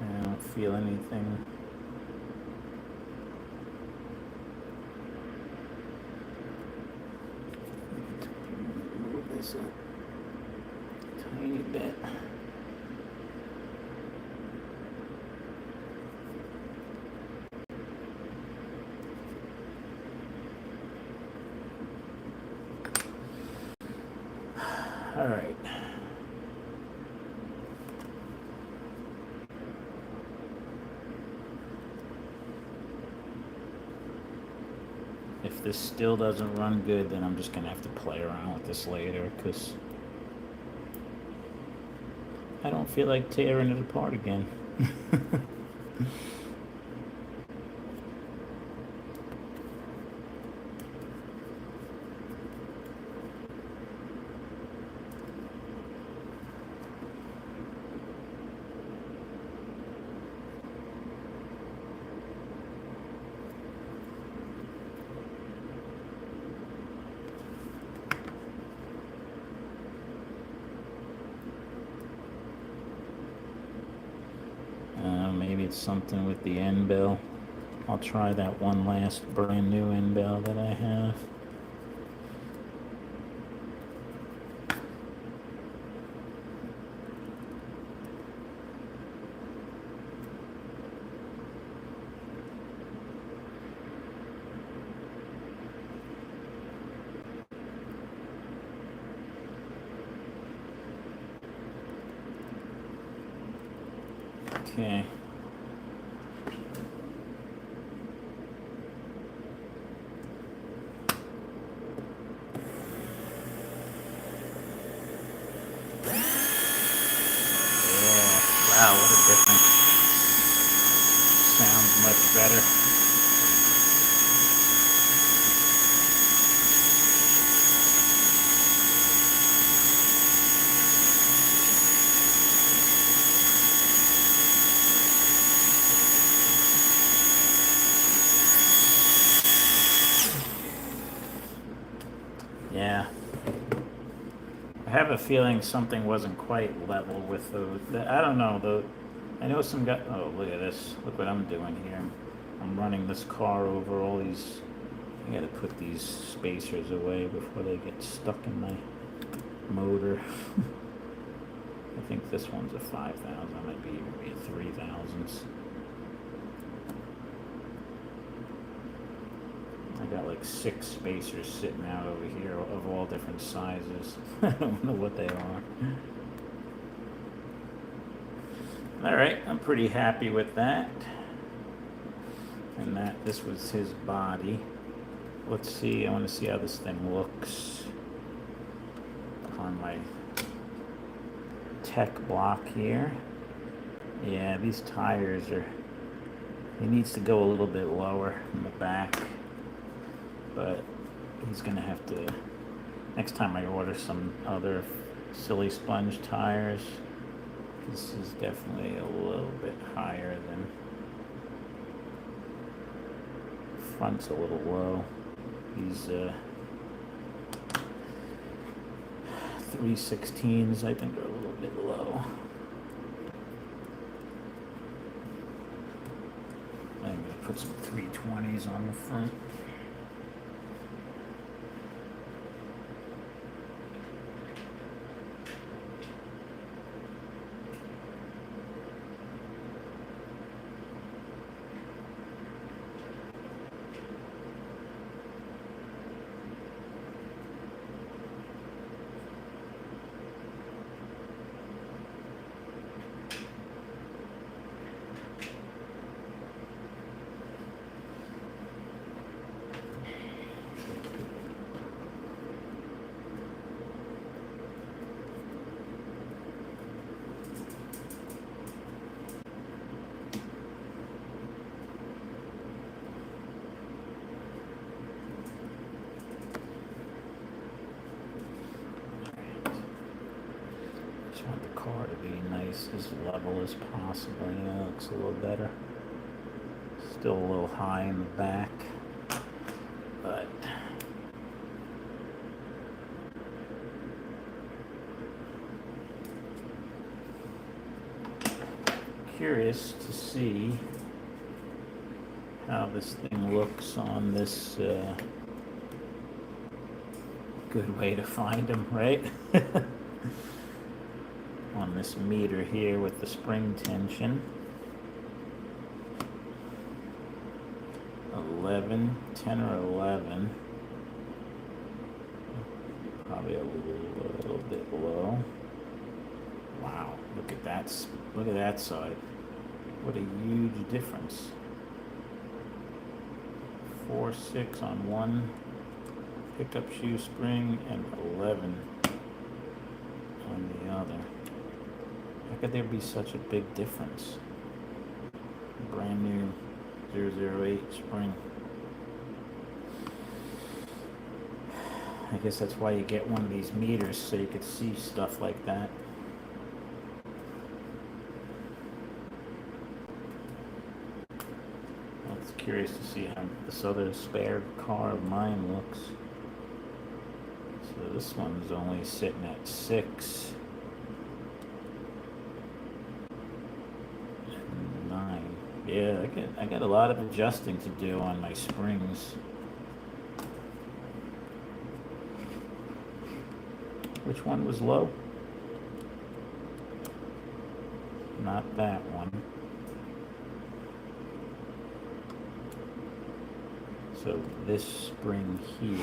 I don't feel anything. Move this up a tiny bit. All right. If this still doesn't run good, then I'm just gonna have to play around with this later, because I don't feel like tearing it apart again. Maybe it's something with the end bell. I'll try that one last brand new end bell that I have. Okay. Wow, what a difference. Sounds much better. Yeah. I have a feeling something wasn't quite level with those. I don't know. I know some guy. Oh, look at this. Look what I'm doing here. I'm running this car over all these. I gotta put these spacers away before they get stuck in my motor. I think this one's a 5,000. Might be even be a 3,000s. I got like 6 spacers sitting out over here of all different sizes. I don't know what they are. All right, I'm pretty happy with that. And this was his body. Let's see, I want to see how this thing looks on my tech block here. Yeah, these tires he needs to go a little bit lower in the back, but he's gonna have to, next time I order some other silly sponge tires, this is definitely a little bit higher than, front's a little low. These 316s I think are a little bit low. I'm gonna put some 320s on the front. Just want the car to be nice, as level as possible. Yeah, it looks a little better. Still a little high in the back, but curious to see how this thing looks on this, good way to find them, right? On this meter here with the spring tension. 11, 10 or 11. Probably a little bit low. Wow, look at that side. What a huge difference. 4, 6 on one pickup shoe spring and 11 on the other. How could there be such a big difference? Brand new 008 spring. I guess that's why you get one of these meters, so you could see stuff like that. I was curious to see how this other spare car of mine looks. So this one's only sitting at 6 and 9. Yeah, I got a lot of adjusting to do on my springs. Which one was low? Not that one. So this spring here.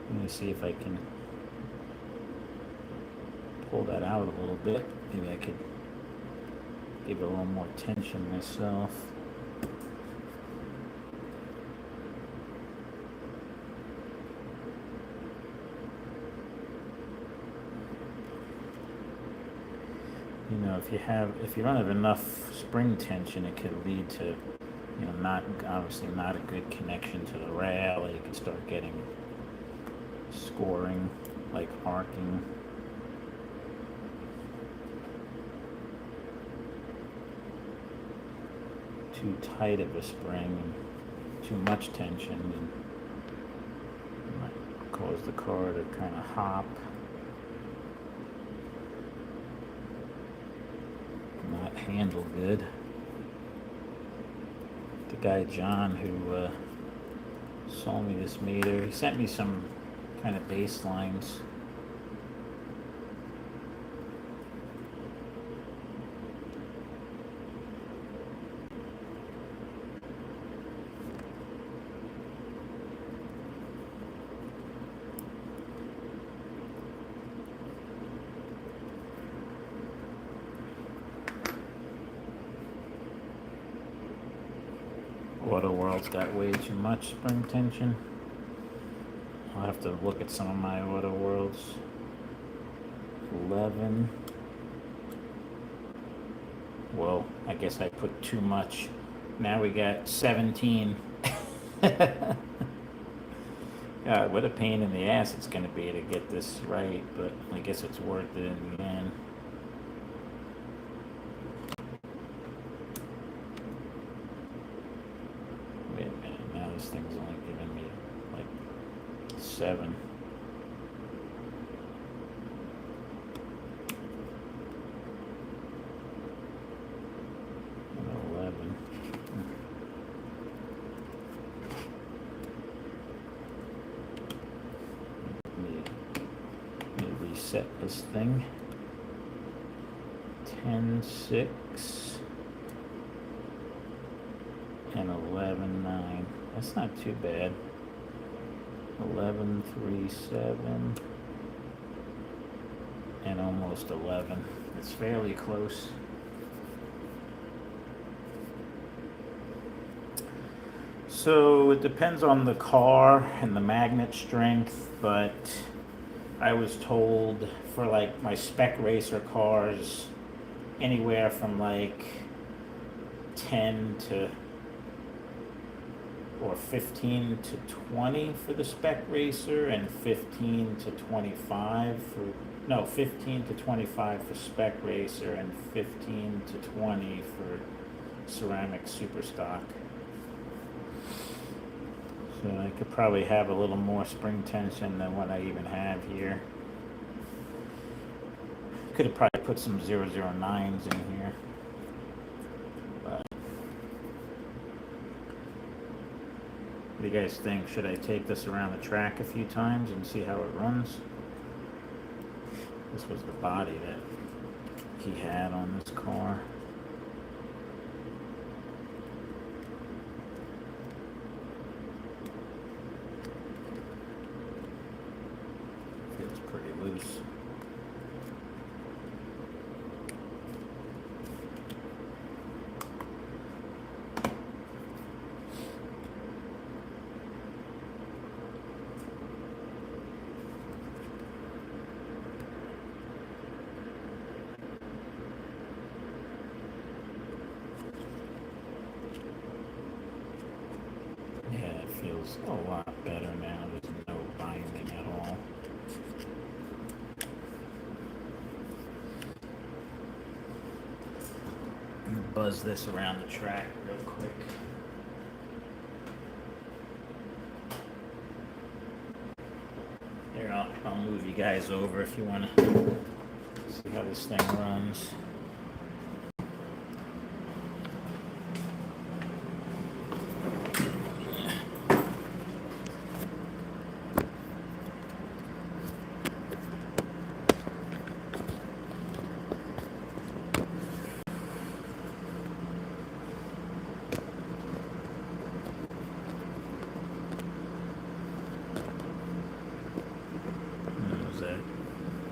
Let me see if I can pull that out a little bit. Maybe I could give it a little more tension myself. You know, if you don't have enough spring tension, it could lead to, you know, obviously not a good connection to the rail. You can start getting scoring, like arcing. Too tight of a spring, and too much tension, and might cause the car to kind of hop. Not handle good. The guy John who sold me this meter, he sent me some kind of baselines. Auto World's got way too much spring tension. I'll have to look at some of my Auto Worlds. 11. Well, I guess I put too much. Now we got 17. God, what a pain in the ass it's going to be to get this right, but I guess it's worth it in the end. Wait a minute, now this thing's only giving me like 7. And 11. Let me reset this thing. 10, 6. And 11, 9. That's not too bad. 11, 3, 7. And almost 11. It's fairly close. So it depends on the car and the magnet strength, but I was told for like my spec racer cars, anywhere from like 10 to or 15 to 20 for the spec racer, and 15 to 25 for, no, 15 to 25 for spec racer, and 15 to 20 for ceramic super stock. So I could probably have a little more spring tension than what I even have here. Could have probably put some 009s in here. But what do you guys think? Should I take this around the track a few times and see how it runs? This was the body that he had on this car. Feels pretty loose. Yeah, it feels a lot better now. There's no binding at all. I'm gonna buzz this around the track real quick. Here, I'll move you guys over if you want to see how this thing runs.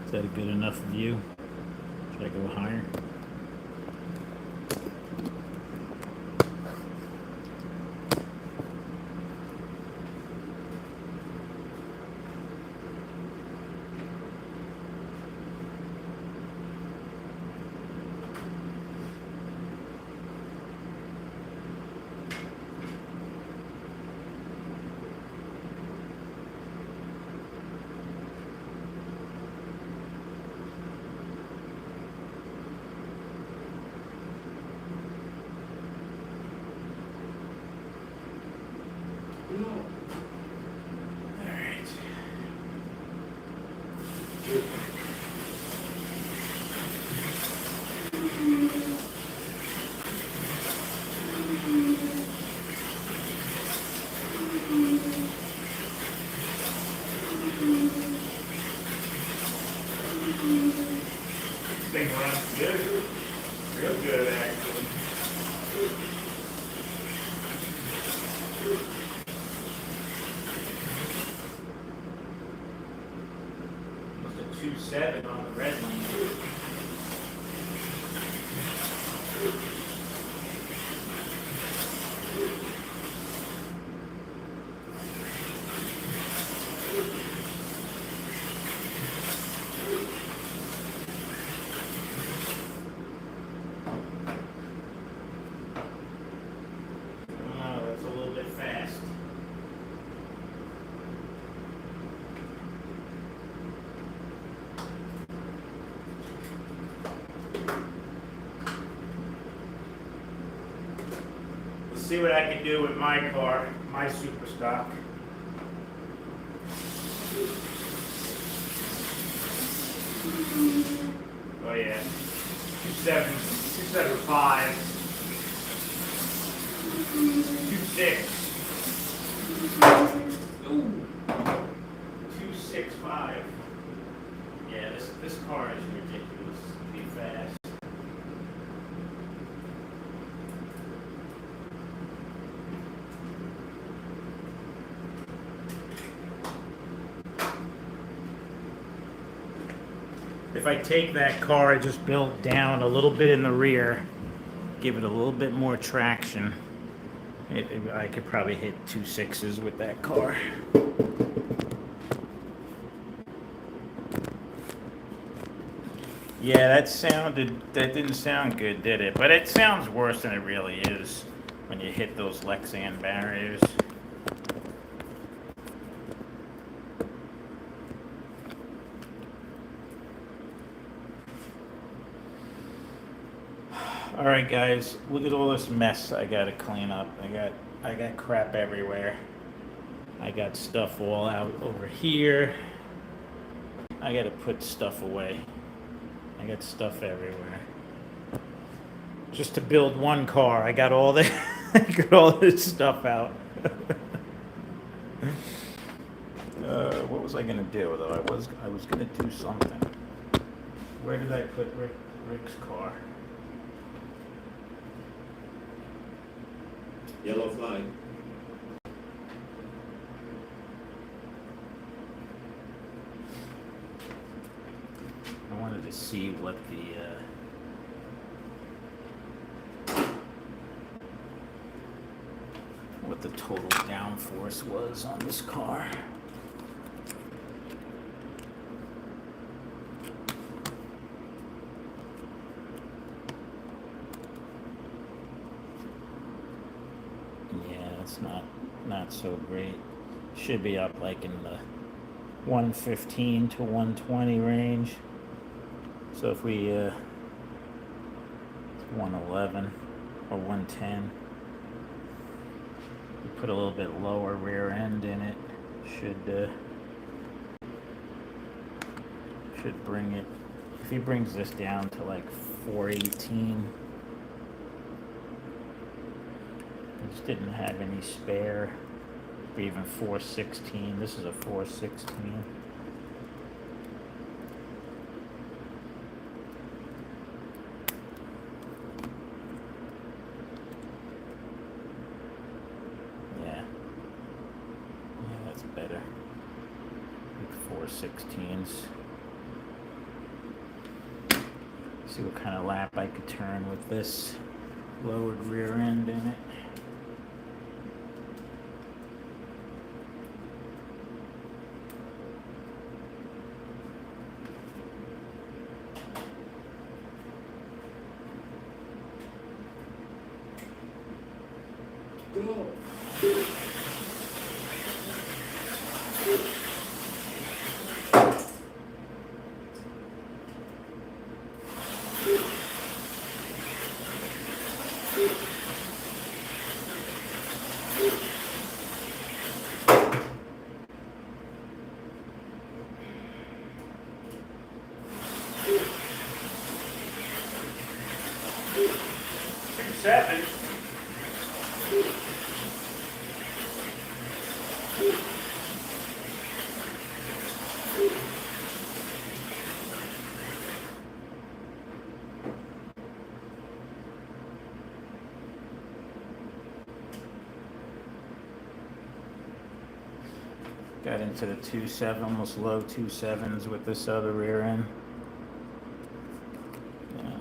Is that a good enough view? Should I go higher? Thing runs good, real good actually. It's a 2.7 on the red line. Oh, that's a little bit fast. Let's see what I can do with my car, my super stock. Oh yeah, 2.75, 2.6. Ooh, 2.65. Yeah, this car is ridiculously fast. If I take that car I just built down a little bit in the rear, give it a little bit more traction, I could probably hit 2.6s with that car. Yeah, that didn't sound good, did it? But it sounds worse than it really is when you hit those Lexan barriers. All right, guys, look at all this mess I gotta clean up. I got crap everywhere. I got stuff all out over here. I gotta put stuff away. I got stuff everywhere. Just to build one car, I got all the I got all this stuff out. What was I gonna do though? I was gonna do something. Where did I put Rick's car? Yellow flag. I wanted to see what the total downforce was on this car. Yeah, it's not so great. Should be up like in the 115 to 120 range. So if we 111 or 110, we put a little bit lower rear end in it, should bring it. If he brings this down to like 418, I just didn't have any spare. Or even 416. This is a 416. Yeah, that's better. Like 416s. See what kind of lap I could turn with this lowered rear end in it. Seven. Got into the 2.7, almost low 2.7s with this other rear end. Yeah.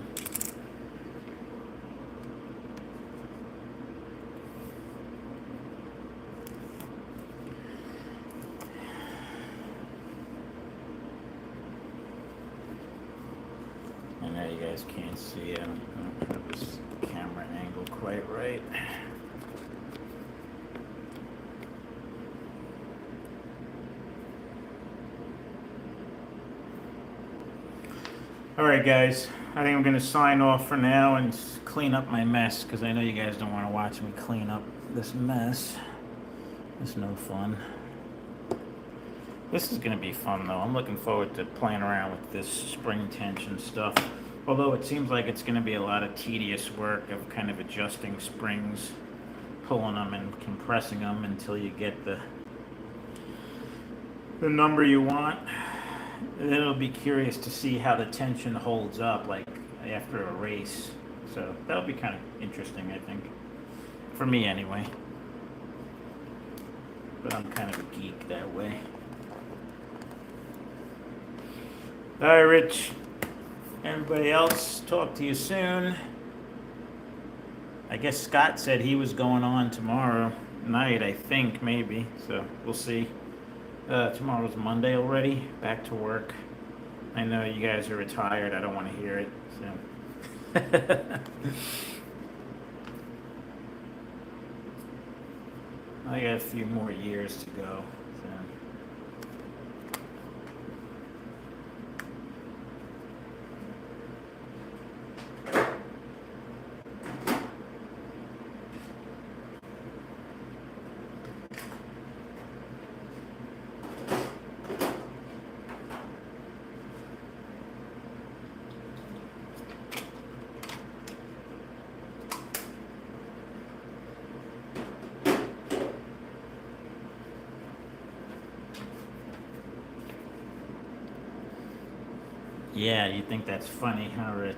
I know you guys can't see it. I don't have this camera angle quite right. Alright guys, I think I'm going to sign off for now and clean up my mess, because I know you guys don't want to watch me clean up this mess. It's no fun. This is going to be fun though. I'm looking forward to playing around with this spring tension stuff. Although it seems like it's going to be a lot of tedious work of kind of adjusting springs, pulling them and compressing them until you get the number you want. And then it'll be curious to see how the tension holds up, like after a race. So that'll be kind of interesting, I think, for me anyway. But I'm kind of a geek that way. All right, Rich. Everybody else, talk to you soon. I guess Scott said he was going on tomorrow night, I think, maybe. So we'll see. Tomorrow's Monday already. Back to work. I know you guys are retired. I don't want to hear it. So. I got a few more years to go. So. Yeah, you think that's funny, huh, Rich?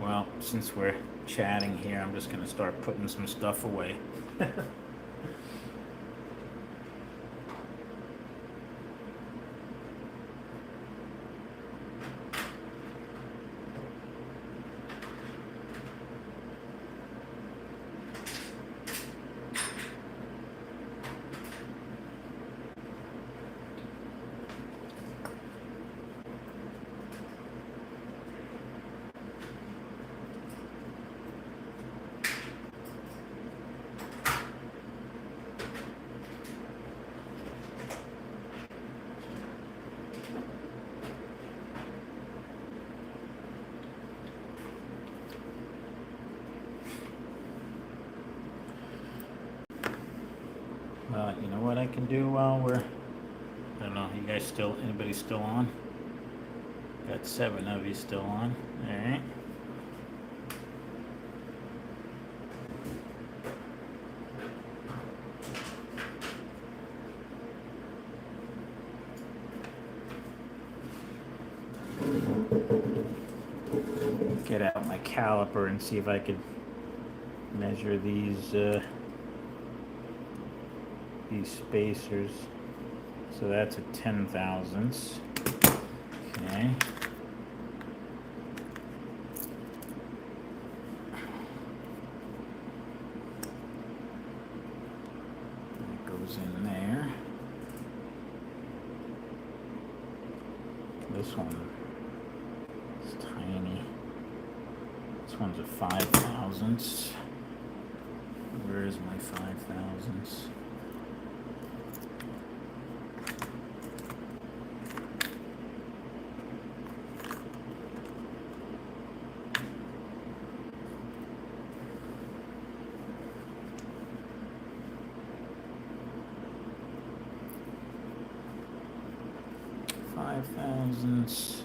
Well, since we're chatting here, I'm just gonna start putting some stuff away. You know what I can do while we're, I don't know, you guys still, anybody still on? Got 7 of you still on, alright. Get out my caliper and see if I could measure these spacers. So that's a 10 thousandths. Okay. That goes in there. This one is tiny. This one's a 5 thousandths. Where is my 5 thousandths? Thousandths.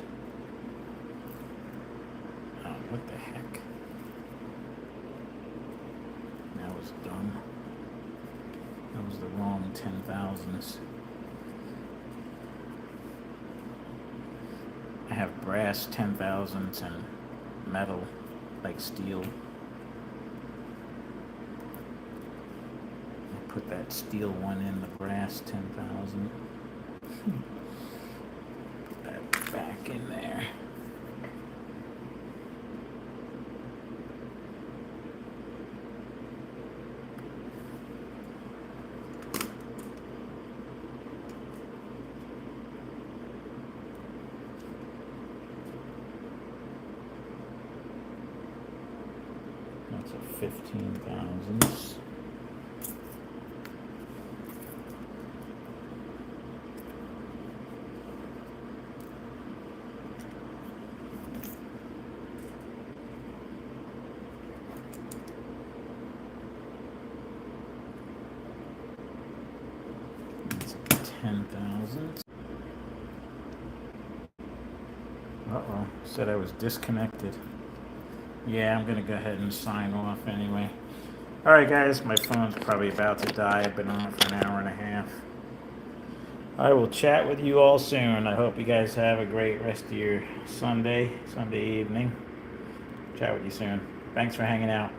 Oh, what the heck? That was dumb. That was the wrong 10 thousandths. I have brass 10 thousandths and metal, like steel. I put that steel one in the brass 10,000. Back in there. That's a 15 thousandths. Uh-oh, said I was disconnected. Yeah, I'm gonna go ahead and sign off anyway. Alright guys, my phone's probably about to die. I've been on for an hour and a half. I will chat with you all soon. I hope you guys have a great rest of your Sunday evening. Chat with you soon. Thanks for hanging out.